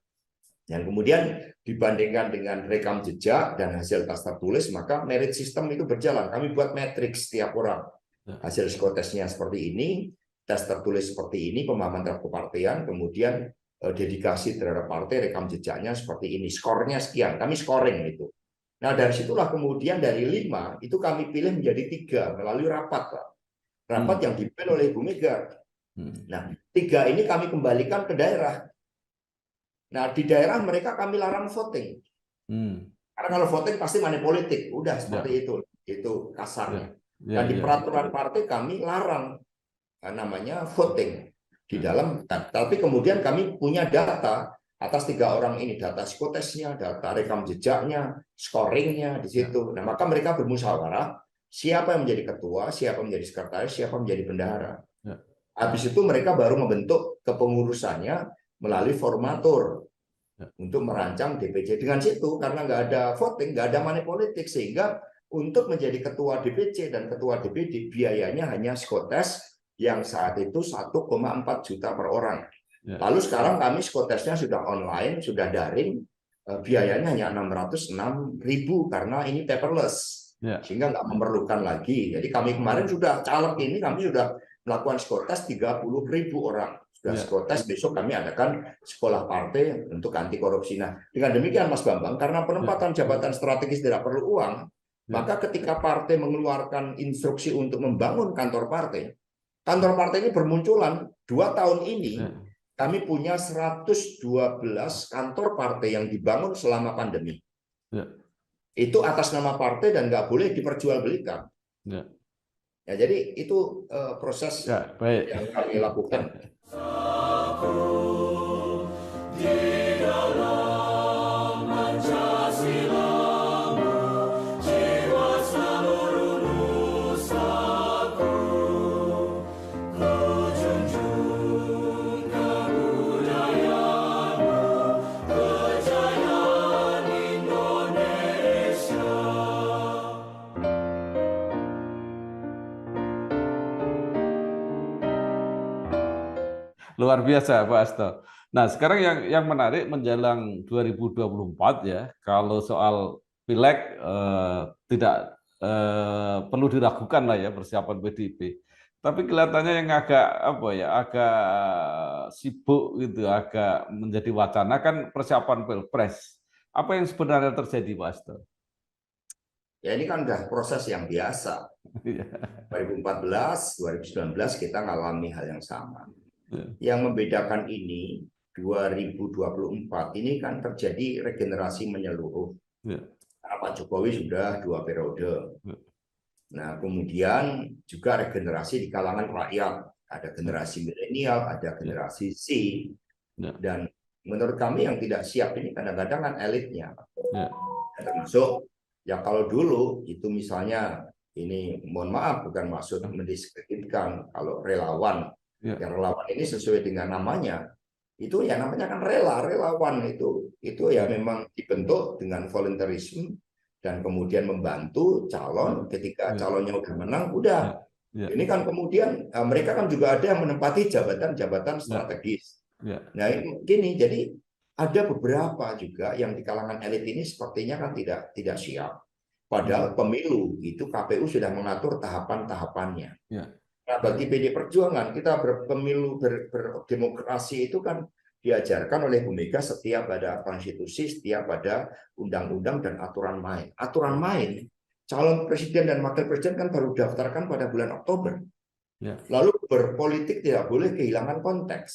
Dan kemudian dibandingkan dengan rekam jejak dan hasil tes tertulis, maka merit system itu berjalan. Kami buat matriks setiap orang. Hasil psikotesnya seperti ini, tes tertulis seperti ini, pemahaman terhadap kepartean, kemudian dedikasi terhadap partai, rekam jejaknya seperti ini, skornya sekian, kami scoring itu. Nah, dari situlah kemudian dari 5 itu kami pilih menjadi 3 melalui rapat, Pak. Rapat yang dipimpin oleh Ibu Mega. Nah, 3 ini kami kembalikan ke daerah. Nah, di daerah mereka kami larang voting. Karena kalau voting pasti money politik, udah seperti itu kasarnya. Dan di peraturan partai kami larang namanya voting di dalam, tapi kemudian kami punya data atas 3 orang ini, data psikotesnya, data rekam jejaknya, scoringnya di situ. Nah, maka mereka bermusyawarah siapa yang menjadi ketua, siapa yang menjadi sekretaris, siapa yang menjadi bendahara. Ya. Habis itu mereka baru membentuk kepengurusannya melalui formatur untuk merancang DPC. Dengan situ, karena nggak ada voting, nggak ada money politik, sehingga untuk menjadi ketua DPC dan ketua DPD biayanya hanya psikotes yang saat itu 1,4 juta per orang. Ya. Lalu sekarang kami psikotesnya sudah online, sudah daring, biayanya hanya 606.000 karena ini paperless, Ya. sehingga nggak memerlukan lagi. Jadi kami kemarin sudah caleg ini kami sudah melakukan psikotes 30.000 orang. Sudah Ya. psikotes, besok kami adakan sekolah partai untuk anti korupsi. Nah, dengan demikian Mas Bambang, karena penempatan jabatan strategis tidak perlu uang, maka ketika partai mengeluarkan instruksi untuk membangun kantor partai ini bermunculan 2 tahun ini. Kami punya 112 kantor partai yang dibangun selama pandemi. Ya. Itu atas nama partai dan nggak boleh diperjualbelikan. Ya. Ya, jadi itu proses Ya, baik. yang kami lakukan. Luar biasa Pak Hasto. Nah, sekarang yang menarik menjelang 2024 ya, kalau soal pileg tidak perlu diragukan lah ya persiapan PDIP. Tapi kelihatannya yang agak agak sibuk gitu, agak menjadi wacana kan persiapan Pilpres. Apa yang sebenarnya terjadi Pak Hasto? Ya ini kan udah proses yang biasa. 2014, 2019 kita ngalami hal yang sama. Yang membedakan ini 2024 ini kan terjadi regenerasi menyeluruh. Pak Jokowi sudah 2 periode. Nah, kemudian juga regenerasi di kalangan rakyat. Ada generasi milenial, ada generasi Z. Dan menurut kami yang tidak siap ini kadang-kadang kan elitnya. Termasuk ya kalau dulu itu misalnya ini mohon maaf bukan maksud mendiskreditkan kalau relawan. Yang relawan ini sesuai dengan namanya, itu ya namanya kan relawan itu ya memang dibentuk dengan volunteerisme dan kemudian membantu calon ketika calonnya udah menang, udah. Ini kan kemudian mereka kan juga ada yang menempati jabatan-jabatan strategis. Nah gini, jadi ada beberapa juga yang di kalangan elit ini sepertinya kan tidak siap. Padahal pemilu itu KPU sudah mengatur tahapan-tahapannya. Nah, bagi PD Perjuangan, kita berpemilu, berdemokrasi itu kan diajarkan oleh Bu Mega setia pada konstitusi, setia pada undang-undang dan aturan main. Aturan main, calon presiden dan wakil presiden kan baru daftarkan pada bulan Oktober. Lalu berpolitik tidak boleh kehilangan konteks.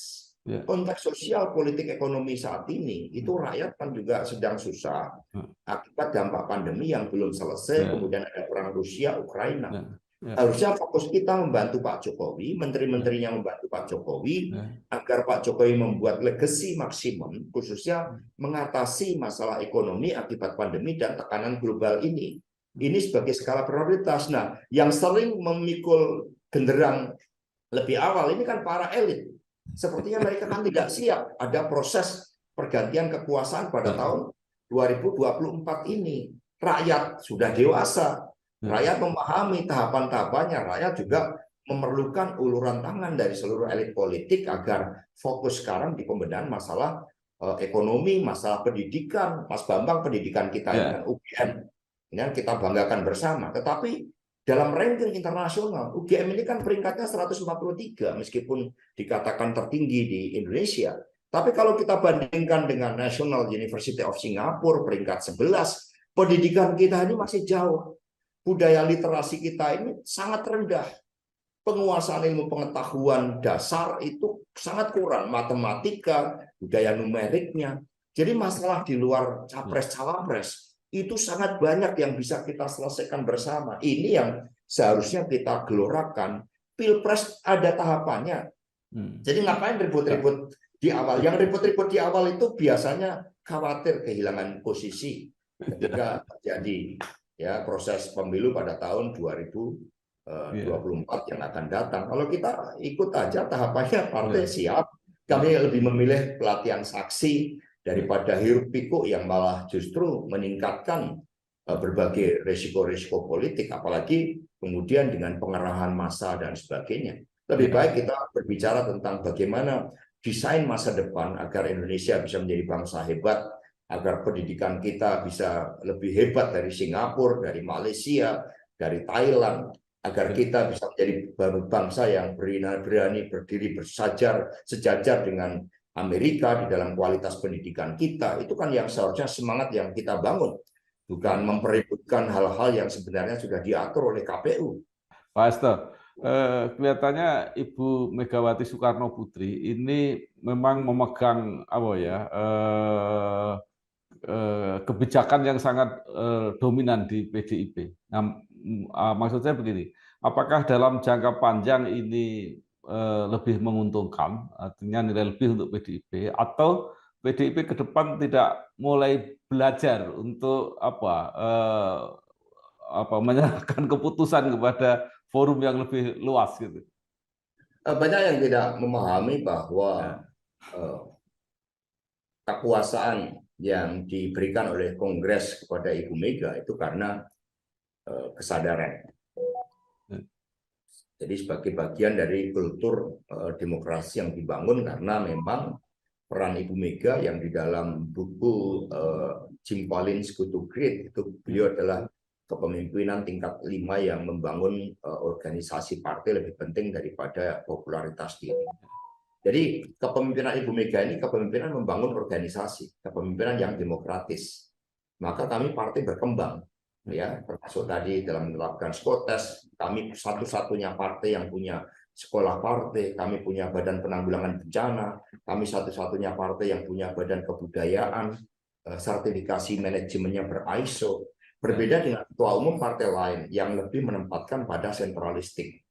Konteks sosial, politik, ekonomi saat ini, itu rakyat kan juga sedang susah akibat dampak pandemi yang belum selesai, kemudian ada perang Rusia, Ukraina. Harusnya fokus kita membantu Pak Jokowi, menteri-menterinya membantu Pak Jokowi, agar Pak Jokowi membuat legacy maksimum, khususnya mengatasi masalah ekonomi akibat pandemi dan tekanan global ini. Ini sebagai skala prioritas. Nah, yang sering memikul genderang lebih awal ini kan para elit. Sepertinya mereka kan tidak siap. Ada proses pergantian kekuasaan pada tahun 2024 ini. Rakyat sudah dewasa. Rakyat memahami tahapan-tahapannya, rakyat juga memerlukan uluran tangan dari seluruh elit politik agar fokus sekarang di pembenahan masalah ekonomi, masalah pendidikan. Mas Bambang, pendidikan kita ini kan UGM, ini kan kita banggakan bersama. Tetapi dalam ranking internasional, UGM ini kan peringkatnya 143, meskipun dikatakan tertinggi di Indonesia. Tapi kalau kita bandingkan dengan National University of Singapore, peringkat 11, pendidikan kita ini masih jauh. Budaya literasi kita ini sangat rendah. Penguasaan ilmu pengetahuan dasar itu sangat kurang. Matematika, budaya numeriknya. Jadi masalah di luar capres-cawapres itu sangat banyak yang bisa kita selesaikan bersama. Ini yang seharusnya kita gelorakan. Pilpres ada tahapannya. Jadi ngapain ribut-ribut di awal? Yang ribut-ribut di awal itu biasanya khawatir kehilangan posisi ketika terjadi ya proses pemilu pada tahun 2024 yang akan datang. Kalau kita ikut aja tahapannya, partai siap. Kami lebih memilih pelatihan saksi daripada hiruk pikuk yang malah justru meningkatkan berbagai risiko-risiko politik, apalagi kemudian dengan pengerahan massa dan sebagainya. Lebih baik kita berbicara tentang bagaimana desain masa depan agar Indonesia bisa menjadi bangsa hebat, agar pendidikan kita bisa lebih hebat dari Singapura, dari Malaysia, dari Thailand, agar kita bisa menjadi bangsa yang berani berdiri sejajar dengan Amerika di dalam kualitas pendidikan kita. Itu kan yang seharusnya semangat yang kita bangun, bukan memperebutkan hal-hal yang sebenarnya sudah diatur oleh KPU. Pak Hasto, kelihatannya Ibu Megawati Soekarno Putri ini memang memegang kebijakan yang sangat dominan di PDIP. Nah, maksud saya begini, apakah dalam jangka panjang ini lebih menguntungkan, artinya nilai lebih untuk PDIP, atau PDIP ke depan tidak mulai belajar untuk menyerahkan keputusan kepada forum yang lebih luas gitu. Banyak yang tidak memahami bahwa kekuasaan yang diberikan oleh Kongres kepada Ibu Mega itu karena kesadaran. Jadi sebagai bagian dari kultur demokrasi yang dibangun, karena memang peran Ibu Mega yang di dalam buku Jim Collins Good to Great itu, beliau adalah kepemimpinan tingkat 5 yang membangun organisasi partai lebih penting daripada popularitas diri. Jadi kepemimpinan Ibu Mega ini kepemimpinan membangun organisasi, kepemimpinan yang demokratis. Maka kami partai berkembang, ya, termasuk tadi dalam menerapkan psikotes. Kami satu-satunya partai yang punya sekolah partai, kami punya badan penanggulangan bencana, kami satu-satunya partai yang punya badan kebudayaan, sertifikasi manajemennya ber-ISO. Berbeda dengan ketua umum partai lain yang lebih menempatkan pada sentralistik.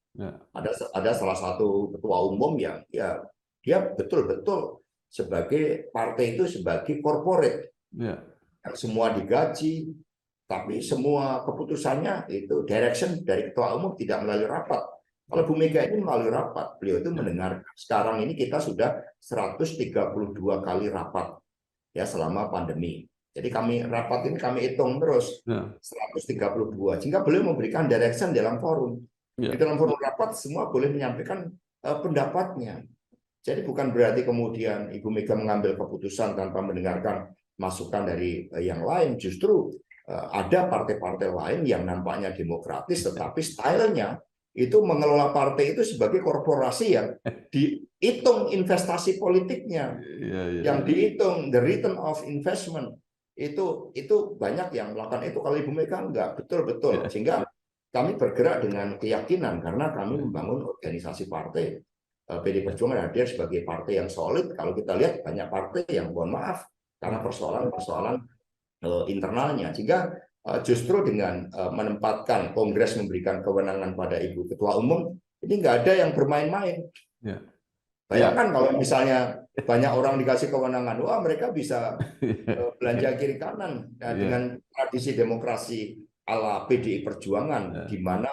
Ada salah satu ketua umum yang ya dia betul-betul sebagai partai itu sebagai corporate, yang semua digaji, tapi semua keputusannya itu direction dari ketua umum, tidak melalui rapat. Kalau Bu Mega ini melalui rapat, beliau itu mendengar. Sekarang ini kita sudah 132 kali rapat ya selama pandemi. Jadi rapat ini kami hitung terus 132, sehingga beliau memberikan direction dalam forum. Di dalam forum rapat semua boleh menyampaikan pendapatnya. Jadi bukan berarti kemudian Ibu Mega mengambil keputusan tanpa mendengarkan masukan dari yang lain. Justru ada partai-partai lain yang nampaknya demokratis, tetapi stylenya itu mengelola partai itu sebagai korporasi yang dihitung investasi politiknya, yang dihitung the return of investment. Itu banyak yang melakukan itu. Kalau Ibu Mega enggak, betul-betul. Sehingga kami bergerak dengan keyakinan karena kami membangun organisasi partai. PD Perjuangan hadir sebagai partai yang solid. Kalau kita lihat banyak partai yang mohon maaf karena persoalan internalnya. Sehingga justru dengan menempatkan Kongres memberikan kewenangan pada Ibu Ketua Umum, ini nggak ada yang bermain-main. Bayangkan kalau misalnya banyak orang dikasih kewenangan, wah mereka bisa belanja kiri kanan dengan tradisi demokrasi ala PDI Perjuangan, di mana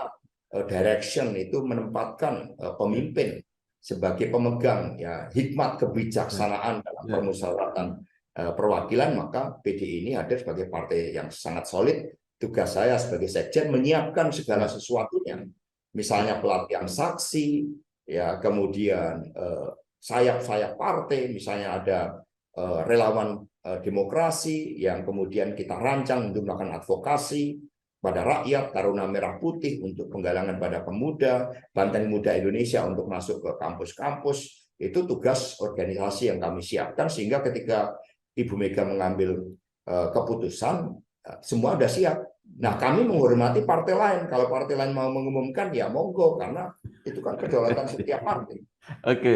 direction itu menempatkan pemimpin sebagai pemegang hikmat kebijaksanaan dalam permusyawaratan perwakilan. Maka PDI ini hadir sebagai partai yang sangat solid. Tugas saya sebagai sekjen menyiapkan segala sesuatunya, misalnya pelatihan saksi, ya, kemudian sayap-sayap partai, misalnya ada relawan demokrasi yang kemudian kita rancang untuk melakukan advokasi pada rakyat, Taruna Merah Putih untuk penggalangan pada pemuda, Banteng Muda Indonesia untuk masuk ke kampus-kampus. Itu tugas organisasi yang kami siapkan, sehingga ketika Ibu Mega mengambil keputusan, semua sudah siap. Nah, kami menghormati partai lain. Kalau partai lain mau mengumumkan, ya monggo, karena itu kan kedaulatan setiap partai.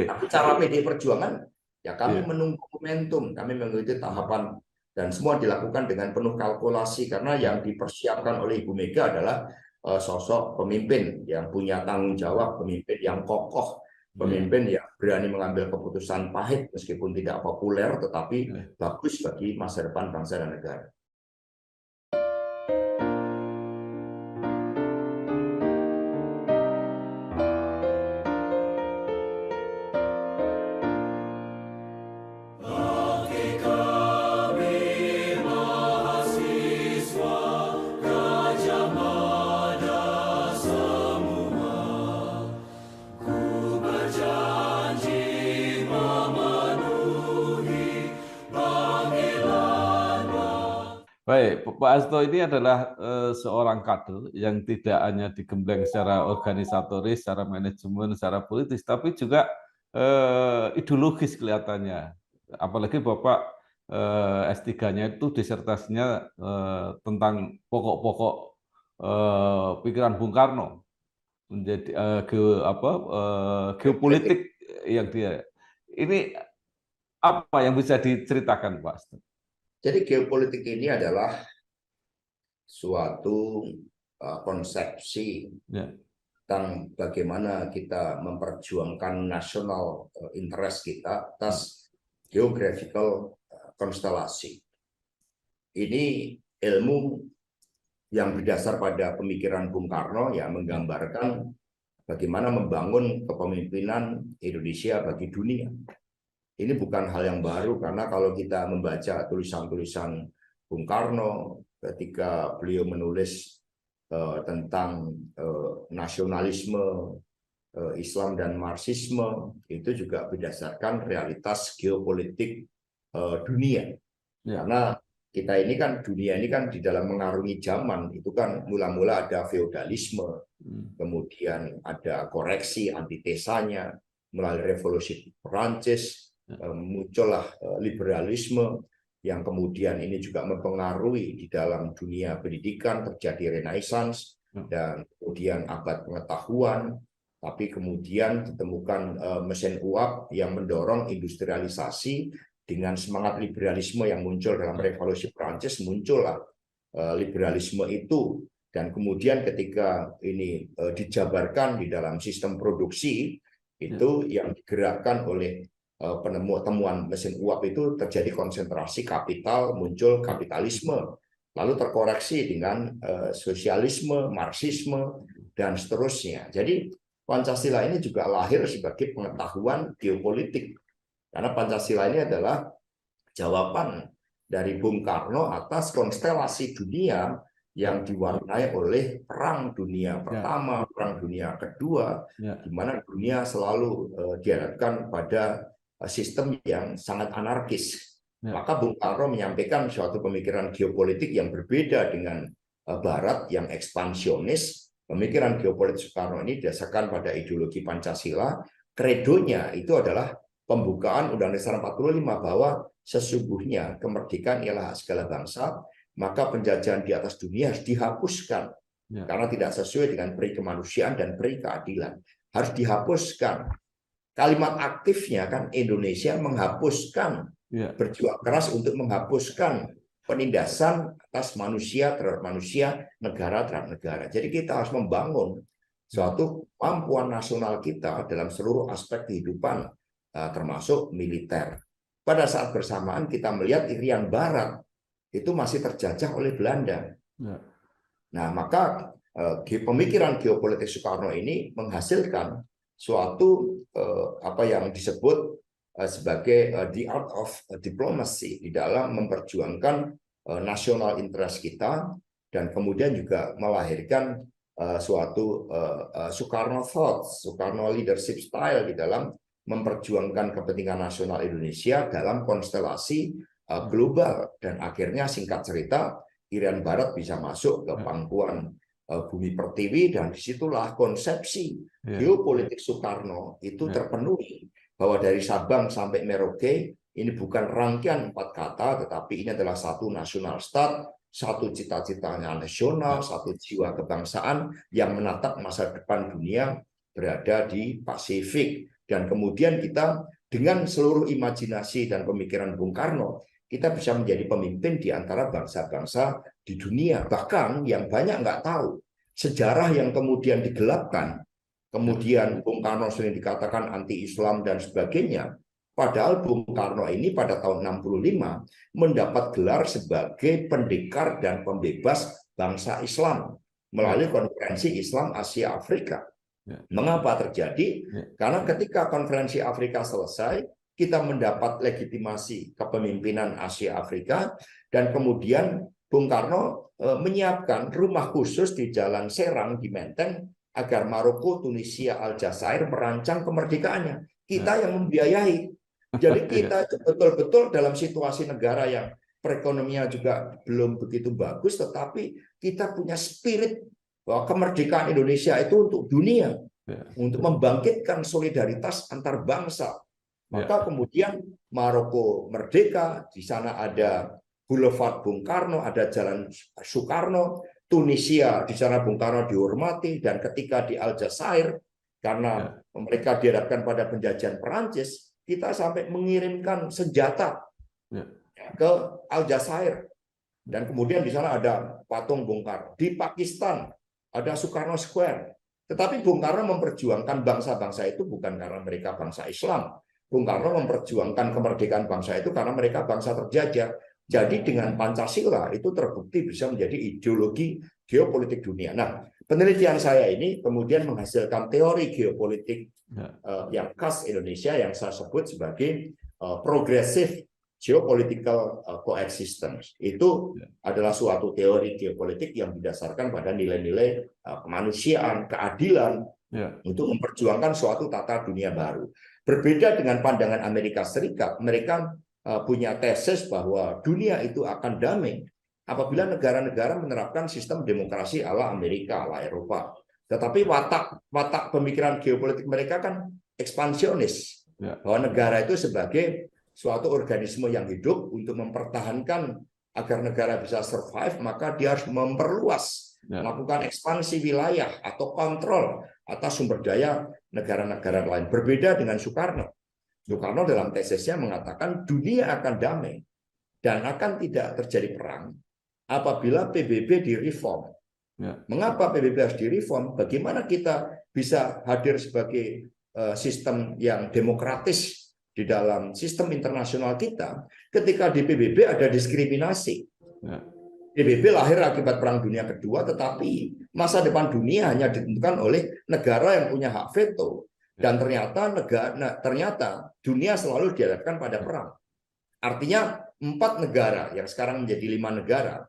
Tapi cara PDI Perjuangan, ya kami menunggu momentum, kami mengikuti tahapan, dan semua dilakukan dengan penuh kalkulasi, karena yang dipersiapkan oleh Ibu Mega adalah sosok pemimpin yang punya tanggung jawab, pemimpin yang kokoh, pemimpin yang berani mengambil keputusan pahit meskipun tidak populer, tetapi bagus bagi masa depan bangsa dan negara. Baik, Pak Hasto ini adalah seorang kader yang tidak hanya digembleng secara organisatoris, secara manajemen, secara politis, tapi juga ideologis kelihatannya. Apalagi Bapak S3-nya itu disertasinya tentang pokok-pokok pikiran Bung Karno, menjadi geopolitik yang dia. Ini apa yang bisa diceritakan, Pak Hasto? Jadi geopolitik ini adalah suatu konsepsi tentang bagaimana kita memperjuangkan national interest kita atas geographical konstelasi. Ini ilmu yang berdasar pada pemikiran Bung Karno yang menggambarkan bagaimana membangun kepemimpinan Indonesia bagi dunia. Ini bukan hal yang baru, karena kalau kita membaca tulisan-tulisan Bung Karno ketika beliau menulis tentang nasionalisme Islam dan Marxisme, itu juga berdasarkan realitas geopolitik dunia. Karena kita ini kan, dunia ini kan di dalam mengarungi zaman, itu kan mula-mula ada feodalisme, kemudian ada koreksi antitesanya melalui revolusi Perancis, muncullah liberalisme yang kemudian ini juga mempengaruhi di dalam dunia pendidikan, terjadi Renaissance dan kemudian abad pengetahuan, tapi kemudian ditemukan mesin uap yang mendorong industrialisasi dengan semangat liberalisme yang muncul dalam revolusi Perancis, muncullah liberalisme itu, dan kemudian ketika ini dijabarkan di dalam sistem produksi itu yang digerakkan oleh temuan mesin uap, itu terjadi konsentrasi kapital, muncul kapitalisme, lalu terkoreksi dengan sosialisme, Marxisme, dan seterusnya. Jadi Pancasila ini juga lahir sebagai pengetahuan geopolitik, karena Pancasila ini adalah jawaban dari Bung Karno atas konstelasi dunia yang diwarnai oleh Perang Dunia Pertama, Perang Dunia Kedua, di mana dunia selalu dihadapkan pada sistem yang sangat anarkis. Maka Bung Karno menyampaikan suatu pemikiran geopolitik yang berbeda dengan Barat yang ekspansionis. Pemikiran geopolitik Soekarno ini didasarkan pada ideologi Pancasila. Kredonya itu adalah pembukaan Undang-Undang Dasar 45 bahwa sesungguhnya kemerdekaan ialah hak segala bangsa, maka penjajahan di atas dunia harus dihapuskan karena tidak sesuai dengan peri kemanusiaan dan peri keadilan. Harus dihapuskan. Kalimat aktifnya kan Indonesia menghapuskan, berjuang keras untuk menghapuskan penindasan atas manusia terhadap manusia, negara terhadap negara. Jadi kita harus membangun suatu kemampuan nasional kita dalam seluruh aspek kehidupan, termasuk militer. Pada saat bersamaan kita melihat Irian Barat itu masih terjajah oleh Belanda. Nah, maka pemikiran geopolitik Soekarno ini menghasilkan suatu apa yang disebut sebagai the art of diplomacy di dalam memperjuangkan national interest kita, dan kemudian juga melahirkan suatu Soekarno thoughts, Soekarno leadership style di dalam memperjuangkan kepentingan nasional Indonesia dalam konstelasi global. Dan akhirnya singkat cerita Irian Barat bisa masuk ke pangkuan bumi pertiwi, dan disitulah konsepsi geopolitik Soekarno itu terpenuhi, bahwa dari Sabang sampai Merauke ini bukan rangkaian 4 kata, tetapi ini adalah satu national state, satu cita-citanya nasional, satu jiwa kebangsaan yang menatap masa depan dunia berada di Pasifik. Dan kemudian kita dengan seluruh imajinasi dan pemikiran Bung Karno, kita bisa menjadi pemimpin di antara bangsa-bangsa di dunia. Bahkan yang banyak nggak tahu, sejarah yang kemudian digelapkan, kemudian Bung Karno sering dikatakan anti-Islam dan sebagainya, padahal Bung Karno ini pada tahun 65 mendapat gelar sebagai pendekar dan pembebas bangsa Islam melalui konferensi Islam Asia Afrika. Mengapa terjadi? Karena ketika konferensi Afrika selesai, kita mendapat legitimasi kepemimpinan Asia Afrika, dan kemudian Bung Karno menyiapkan rumah khusus di Jalan Serang di Menteng agar Maroko, Tunisia, Aljazair merancang kemerdekaannya. Kita yang membiayai. Jadi kita betul-betul dalam situasi negara yang perekonomian juga belum begitu bagus, tetapi kita punya spirit bahwa kemerdekaan Indonesia itu untuk dunia, untuk membangkitkan solidaritas antar bangsa. Maka kemudian Maroko merdeka, di sana ada Boulevard Bung Karno, ada Jalan Soekarno, Tunisia di sana Bung Karno dihormati, dan ketika di Aljazair karena mereka dihadapkan pada penjajahan Perancis, kita sampai mengirimkan senjata ke Aljazair, dan kemudian di sana ada patung Bung Karno. Di Pakistan ada Soekarno Square, tetapi Bung Karno memperjuangkan bangsa-bangsa itu bukan karena mereka bangsa Islam. Bung Karno memperjuangkan kemerdekaan bangsa itu karena mereka bangsa terjajah. Jadi dengan Pancasila itu terbukti bisa menjadi ideologi geopolitik dunia. Nah, penelitian saya ini kemudian menghasilkan teori geopolitik yang khas Indonesia yang saya sebut sebagai progressive geopolitical coexistence. Itu adalah suatu teori geopolitik yang didasarkan pada nilai-nilai kemanusiaan, keadilan, untuk memperjuangkan suatu tata dunia baru. Berbeda dengan pandangan Amerika Serikat, mereka punya tesis bahwa dunia itu akan damai apabila negara-negara menerapkan sistem demokrasi ala Amerika, ala Eropa. Tetapi watak pemikiran geopolitik mereka kan ekspansionis, bahwa negara itu sebagai suatu organisme yang hidup, untuk mempertahankan agar negara bisa survive, maka dia harus memperluas, melakukan ekspansi wilayah atau kontrol atas sumber daya negara-negara lain. Berbeda dengan Soekarno. Soekarno dalam tesisnya mengatakan dunia akan damai dan akan tidak terjadi perang apabila PBB direform. Mengapa PBB harus direform? Bagaimana kita bisa hadir sebagai sistem yang demokratis di dalam sistem internasional kita ketika di PBB ada diskriminasi. PBB lahir akibat Perang Dunia Kedua, tetapi masa depan dunia hanya ditentukan oleh negara yang punya hak veto. Dan ternyata dunia selalu dihadapkan pada perang. Artinya 4 negara yang sekarang menjadi 5 negara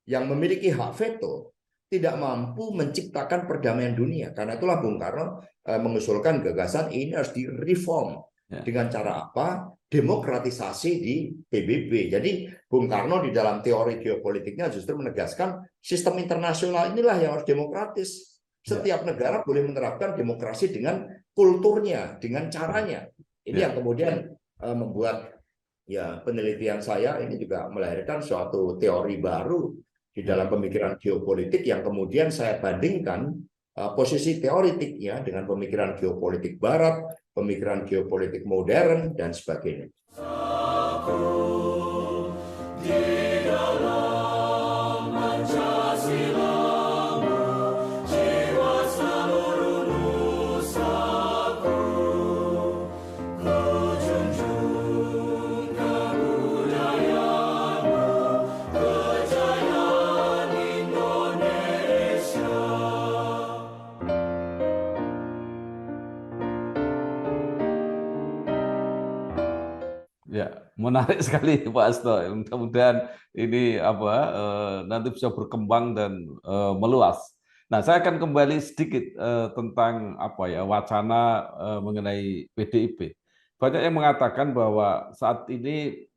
yang memiliki hak veto tidak mampu menciptakan perdamaian dunia. Karena itulah Bung Karno mengusulkan gagasan ini harus direform. Dengan cara apa? Demokratisasi di PBB. Jadi Bung Karno di dalam teori geopolitiknya justru menegaskan sistem internasional inilah yang harus demokratis. Setiap negara boleh menerapkan demokrasi dengan kulturnya, dengan caranya. Ini yang kemudian membuat penelitian saya ini juga melahirkan suatu teori baru di dalam pemikiran geopolitik yang kemudian saya bandingkan posisi teoritiknya dengan pemikiran geopolitik barat, pemikiran geopolitik modern, dan sebagainya. Ya, menarik sekali Pak Asto. Mudah-mudahan ini nanti bisa berkembang dan meluas. Nah, saya akan kembali sedikit tentang wacana mengenai PDIP. Banyak yang mengatakan bahwa saat ini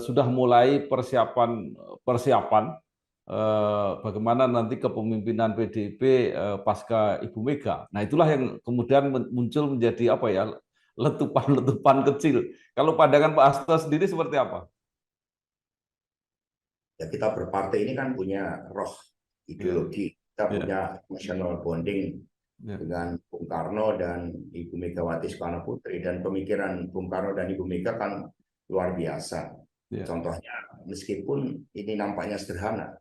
sudah mulai persiapan bagaimana nanti kepemimpinan PDIP pasca Ibu Mega. Nah, itulah yang kemudian muncul menjadi letupan-letupan kecil. Kalau pandangan Pak Asto sendiri seperti apa? Ya, kita berpartai ini kan punya roh ideologi, kita punya emotional bonding dengan Bung Karno dan Ibu Megawati Soekarno Putri, dan pemikiran Bung Karno dan Ibu Mega kan luar biasa. Contohnya, meskipun ini nampaknya sederhana,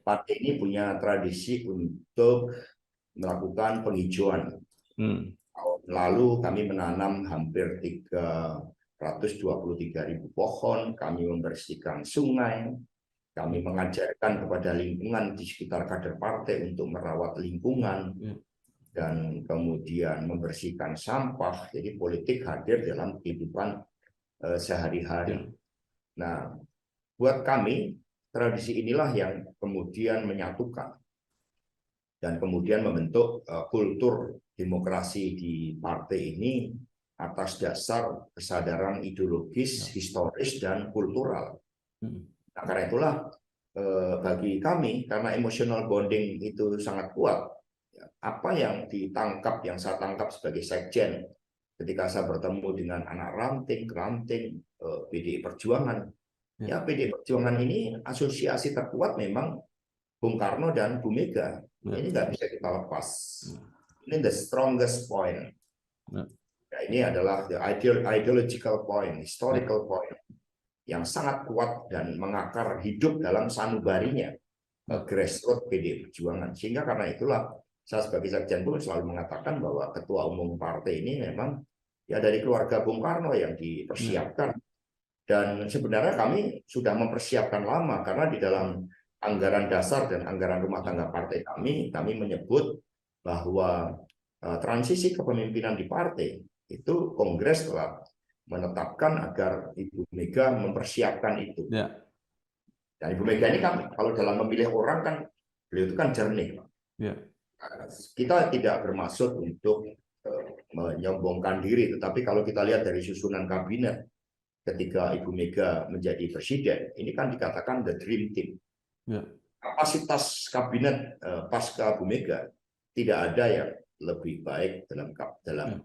partai ini punya tradisi untuk melakukan penghijauan. Lalu kami menanam hampir 323.000 pohon, kami membersihkan sungai, kami mengajarkan kepada lingkungan di sekitar kader partai untuk merawat lingkungan, dan kemudian membersihkan sampah. Jadi politik hadir dalam kehidupan sehari-hari. Nah, buat kami, tradisi inilah yang kemudian menyatukan dan kemudian membentuk kultur demokrasi di partai ini atas dasar kesadaran ideologis, historis, dan kultural. Nah, karena itulah bagi kami, karena emotional bonding itu sangat kuat, apa yang ditangkap, yang saya tangkap sebagai sekjen ketika saya bertemu dengan anak ranting PDI Perjuangan, ya PDI Perjuangan ini asosiasi terkuat memang Bung Karno dan Bu Mega. Ini nggak bisa kita lepas. Ini the strongest point. Ya, ini adalah the ideological point, historical point yang sangat kuat dan mengakar hidup dalam sanubarinya grassroots PDI Perjuangan. Sehingga karena itulah saya sebagai sekjen pun selalu mengatakan bahwa ketua umum partai ini memang ya dari keluarga Bung Karno yang dipersiapkan. Dan sebenarnya kami sudah mempersiapkan lama, karena di dalam anggaran dasar dan anggaran rumah tangga partai kami menyebut bahwa transisi kepemimpinan di partai itu Kongres telah menetapkan agar Ibu Mega mempersiapkan itu. Ya. Dan Ibu Mega ini kan kalau dalam memilih orang kan beliau itu kan jernih. Ya. Kita tidak bermaksud untuk menyombongkan diri, tetapi kalau kita lihat dari susunan kabinet ketika Ibu Mega menjadi presiden, ini kan dikatakan the dream team. Ya. Kapasitas kabinet pasca Bu Mega tidak ada yang lebih baik dalam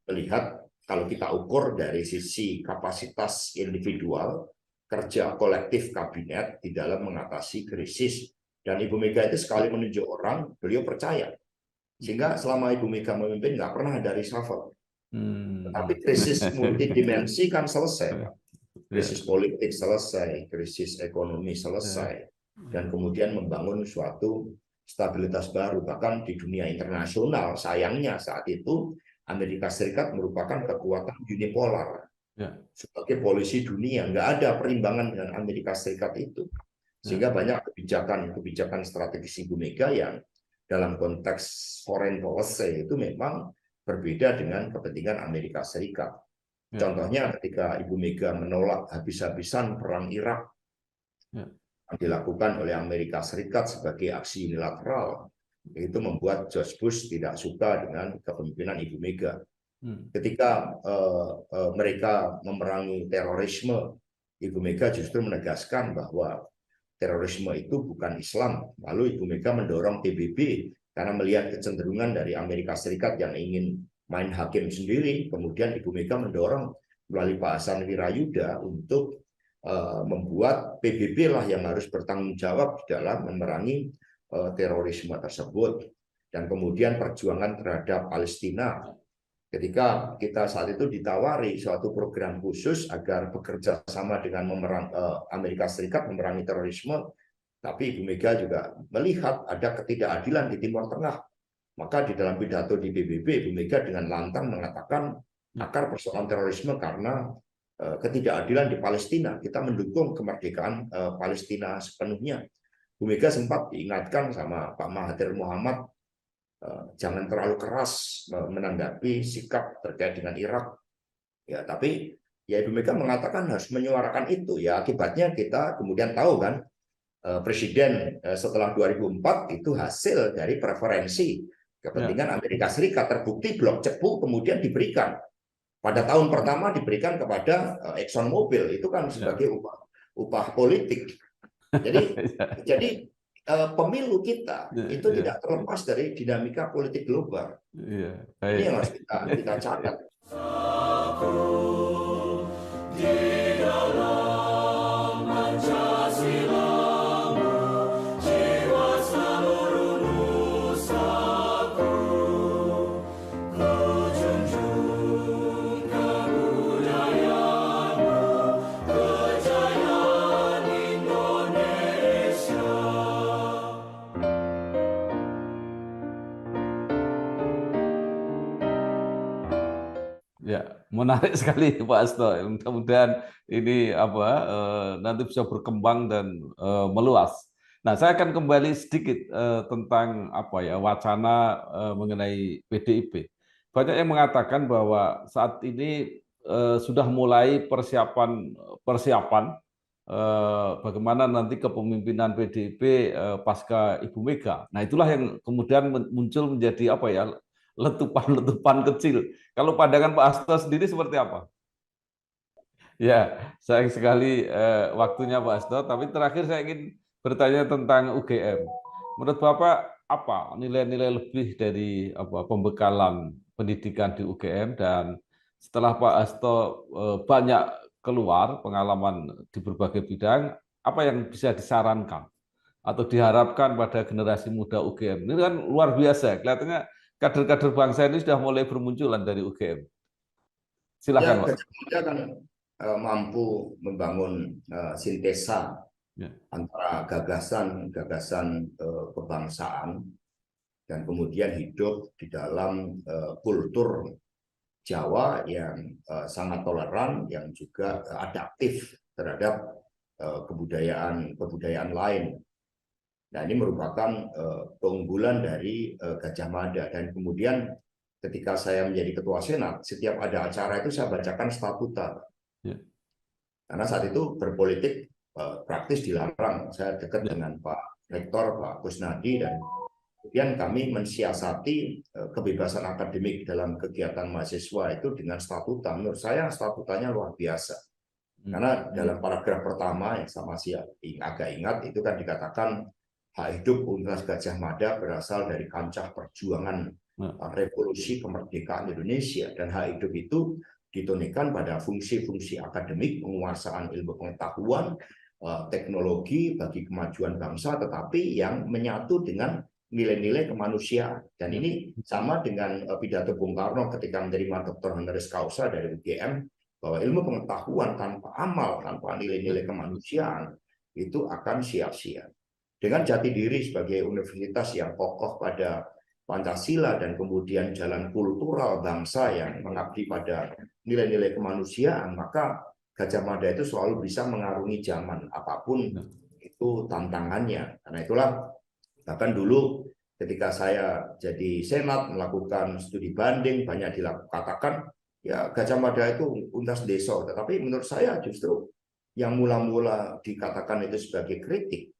melihat kalau kita ukur dari sisi kapasitas individual, kerja kolektif kabinet di dalam mengatasi krisis. Dan Ibu Mega itu sekali menunjuk orang, beliau percaya. Sehingga selama Ibu Mega memimpin nggak pernah ada reshuffle. Tapi krisis multidimensi kan selesai. Krisis politik selesai, krisis ekonomi selesai. Dan kemudian membangun suatu stabilitas baru. Bahkan di dunia internasional, sayangnya saat itu Amerika Serikat merupakan kekuatan unipolar sebagai polisi dunia. Nggak ada perimbangan dengan Amerika Serikat itu. Sehingga banyak kebijakan strategis Ibu Mega yang dalam konteks foreign policy itu memang berbeda dengan kepentingan Amerika Serikat. Contohnya ketika Ibu Mega menolak habis-habisan perang Irak yang dilakukan oleh Amerika Serikat sebagai aksi unilateral, itu membuat George Bush tidak suka dengan kepemimpinan Ibu Mega. Ketika mereka memerangi terorisme, Ibu Mega justru menegaskan bahwa terorisme itu bukan Islam. Lalu Ibu Mega mendorong PBB karena melihat kecenderungan dari Amerika Serikat yang ingin main hakim sendiri. Kemudian Ibu Mega mendorong melalui Pak Hasan Wirayuda untuk membuat PBB lah yang harus bertanggung jawab dalam memerangi terorisme tersebut. Dan kemudian perjuangan terhadap Palestina, ketika kita saat itu ditawari suatu program khusus agar bekerja sama dengan Amerika Serikat memerangi terorisme, tapi Ibu Mega juga melihat ada ketidakadilan di Timur Tengah. Maka di dalam pidato di PBB, Ibu Mega dengan lantang mengatakan akar persoalan terorisme karena ketidakadilan di Palestina. Kita mendukung kemerdekaan Palestina sepenuhnya. Bu Mega sempat diingatkan sama Pak Mahathir Muhammad, jangan terlalu keras menanggapi sikap terkait dengan Irak. Ya, tapi ya Ibu Mega mengatakan harus menyuarakan itu. Ya, akibatnya kita kemudian tahu kan, Presiden setelah 2004 itu hasil dari preferensi kepentingan Amerika Serikat. Terbukti blok cepu kemudian diberikan. Pada tahun pertama diberikan kepada Exxon Mobil, itu kan sebagai upah politik. Jadi pemilu kita itu tidak terlepas dari dinamika politik global. Ini yang harus kita catat. Ya, menarik sekali Pak Hasto. Mudah-mudahan ini nanti bisa berkembang dan meluas. Nah, saya akan kembali sedikit tentang wacana mengenai PDIP. Banyak yang mengatakan bahwa saat ini sudah mulai persiapan bagaimana nanti kepemimpinan PDIP pasca Ibu Mega. Nah, itulah yang kemudian muncul menjadi letupan-letupan kecil. Kalau pandangan Pak Hasto sendiri seperti apa? Ya, sayang sekali waktunya Pak Hasto, tapi terakhir saya ingin bertanya tentang UGM. Menurut Bapak apa nilai-nilai lebih dari pembekalan pendidikan di UGM, dan setelah Pak Hasto banyak keluar pengalaman di berbagai bidang, apa yang bisa disarankan atau diharapkan pada generasi muda UGM? Ini kan luar biasa, kelihatannya kader-kader bangsa ini sudah mulai bermunculan dari UGM. Ya, Silakan Pak. Gajah Mada kan mampu membangun sintesa Ya. antara gagasan-gagasan kebangsaan dan kemudian hidup di dalam kultur Jawa yang sangat toleran, yang juga adaptif terhadap kebudayaan lain. Nah, ini merupakan keunggulan dari Gajah Mada. Dan kemudian ketika saya menjadi ketua Senat, setiap ada acara itu saya bacakan statuta. Ya. Karena saat itu berpolitik praktis dilarang. Saya dekat dengan Pak Rektor, Pak Kusnadi, dan kemudian kami mensiasati kebebasan akademik dalam kegiatan mahasiswa itu dengan statuta. Menurut saya statutanya luar biasa. Karena dalam paragraf pertama yang saya masih agak ingat itu kan dikatakan hak hidup Universitas Gajah Mada berasal dari kancah perjuangan revolusi kemerdekaan Indonesia, dan hak hidup itu ditunikan pada fungsi-fungsi akademik, penguasaan ilmu pengetahuan, teknologi bagi kemajuan bangsa, tetapi yang menyatu dengan nilai-nilai kemanusiaan. Dan ini sama dengan pidato Bung Karno ketika menerima Dr. honoris causa dari UGM, bahwa ilmu pengetahuan tanpa amal, tanpa nilai-nilai kemanusiaan itu akan sia-sia. Dengan jati diri sebagai universitas yang kokoh pada Pancasila dan kemudian jalan kultural bangsa yang mengabdi pada nilai-nilai kemanusiaan, maka Gajah Mada itu selalu bisa mengarungi zaman apapun itu tantangannya. Karena itulah bahkan dulu ketika saya jadi Senat melakukan studi banding, banyak dikatakan ya Gajah Mada itu untas deso, tetapi menurut saya justru yang mula-mula dikatakan itu sebagai kritik,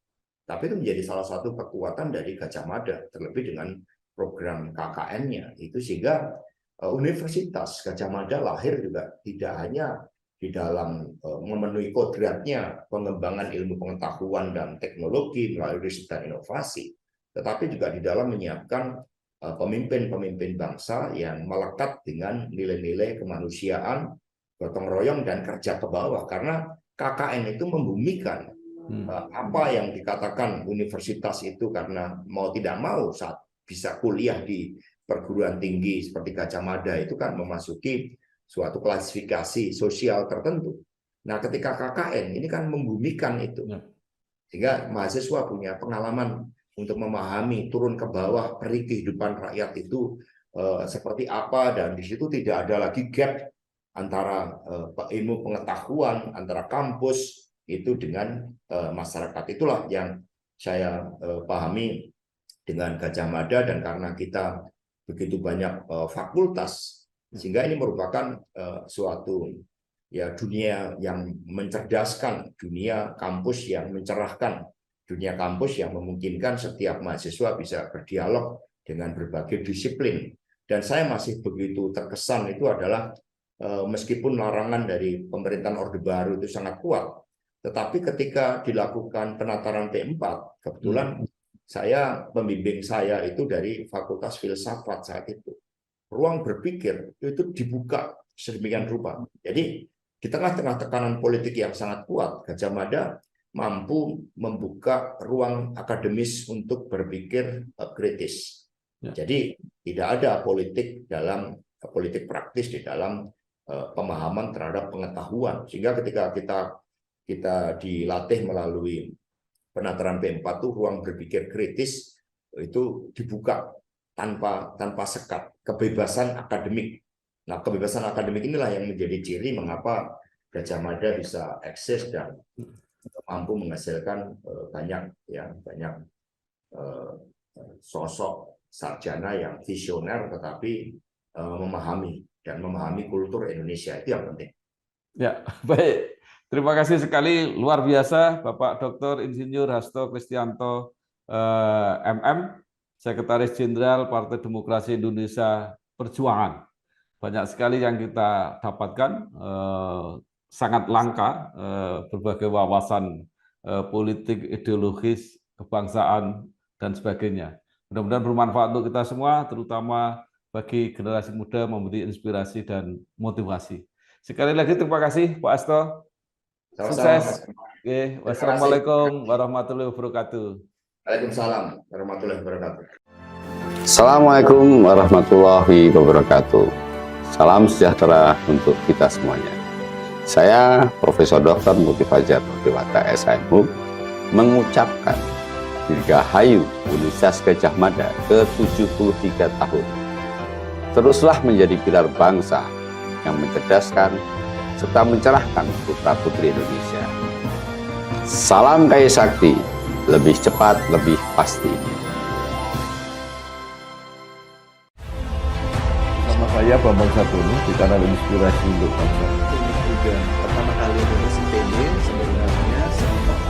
tapi itu menjadi salah satu kekuatan dari Gajah Mada, terlebih dengan program KKN-nya itu, sehingga Universitas Gajah Mada lahir juga tidak hanya di dalam memenuhi kodratnya pengembangan ilmu pengetahuan dan teknologi melalui riset dan inovasi, tetapi juga di dalam menyiapkan pemimpin-pemimpin bangsa yang melekat dengan nilai-nilai kemanusiaan, gotong royong, dan kerja ke bawah. Karena KKN itu membumikan apa yang dikatakan universitas itu, karena mau tidak mau saat bisa kuliah di perguruan tinggi seperti Gajah Mada itu kan memasuki suatu klasifikasi sosial tertentu. Nah, ketika KKN ini kan membumikan itu, sehingga mahasiswa punya pengalaman untuk memahami turun ke bawah peri kehidupan rakyat itu seperti apa, dan di situ tidak ada lagi gap antara ilmu pengetahuan antara kampus itu dengan masyarakat. Itulah yang saya pahami dengan Gajah Mada, dan karena kita begitu banyak fakultas, sehingga ini merupakan suatu ya dunia yang mencerdaskan, dunia kampus yang mencerahkan, dunia kampus yang memungkinkan setiap mahasiswa bisa berdialog dengan berbagai disiplin. Dan saya masih begitu terkesan itu adalah meskipun larangan dari pemerintahan Orde Baru itu sangat kuat, tetapi ketika dilakukan penataran P4, kebetulan pembimbing saya itu dari Fakultas Filsafat saat itu, ruang berpikir itu dibuka sedemikian rupa. Jadi di tengah-tengah tekanan politik yang sangat kuat, Gajah Mada mampu membuka ruang akademis untuk berpikir kritis. Jadi tidak ada politik politik praktis di dalam pemahaman terhadap pengetahuan, sehingga ketika kita dilatih melalui penataran P4 itu ruang berpikir kritis itu dibuka tanpa sekat, kebebasan akademik. Nah, kebebasan akademik inilah yang menjadi ciri mengapa Gajah Mada bisa eksis dan mampu menghasilkan banyak sosok sarjana yang visioner tetapi memahami kultur Indonesia. Itu yang penting. Ya, baik. Terima kasih sekali, luar biasa Bapak Dr. Insinyur Hasto Kristianto MM, Sekretaris Jenderal Partai Demokrasi Indonesia Perjuangan. Banyak sekali yang kita dapatkan sangat langka, berbagai wawasan politik, ideologis, kebangsaan, dan sebagainya. Mudah-mudahan bermanfaat untuk kita semua, terutama bagi generasi muda, memberi inspirasi dan motivasi. Sekali lagi terima kasih Pak Asto. Sukses. Oke, wassalamualaikum warahmatullahi wabarakatuh. Waalaikumsalam warahmatullahi wabarakatuh. Assalamualaikum warahmatullahi wabarakatuh. Salam sejahtera untuk kita semuanya. Saya Profesor Dr. Muti Fajar Dewata SIMHUB mengucapkan Dirgahayu Universitas Gadjah Mada ke-73 tahun. Teruslah menjadi pilar bangsa yang mencerdaskan serta mencerahkan putra-putri Indonesia. Salam Daya Sakti, lebih cepat, lebih pasti. Nama saya Bambang Sadono di kanal Inspirasi untuk Bangsa. Juga pertama kali lulus IPB sebenarnya sebelum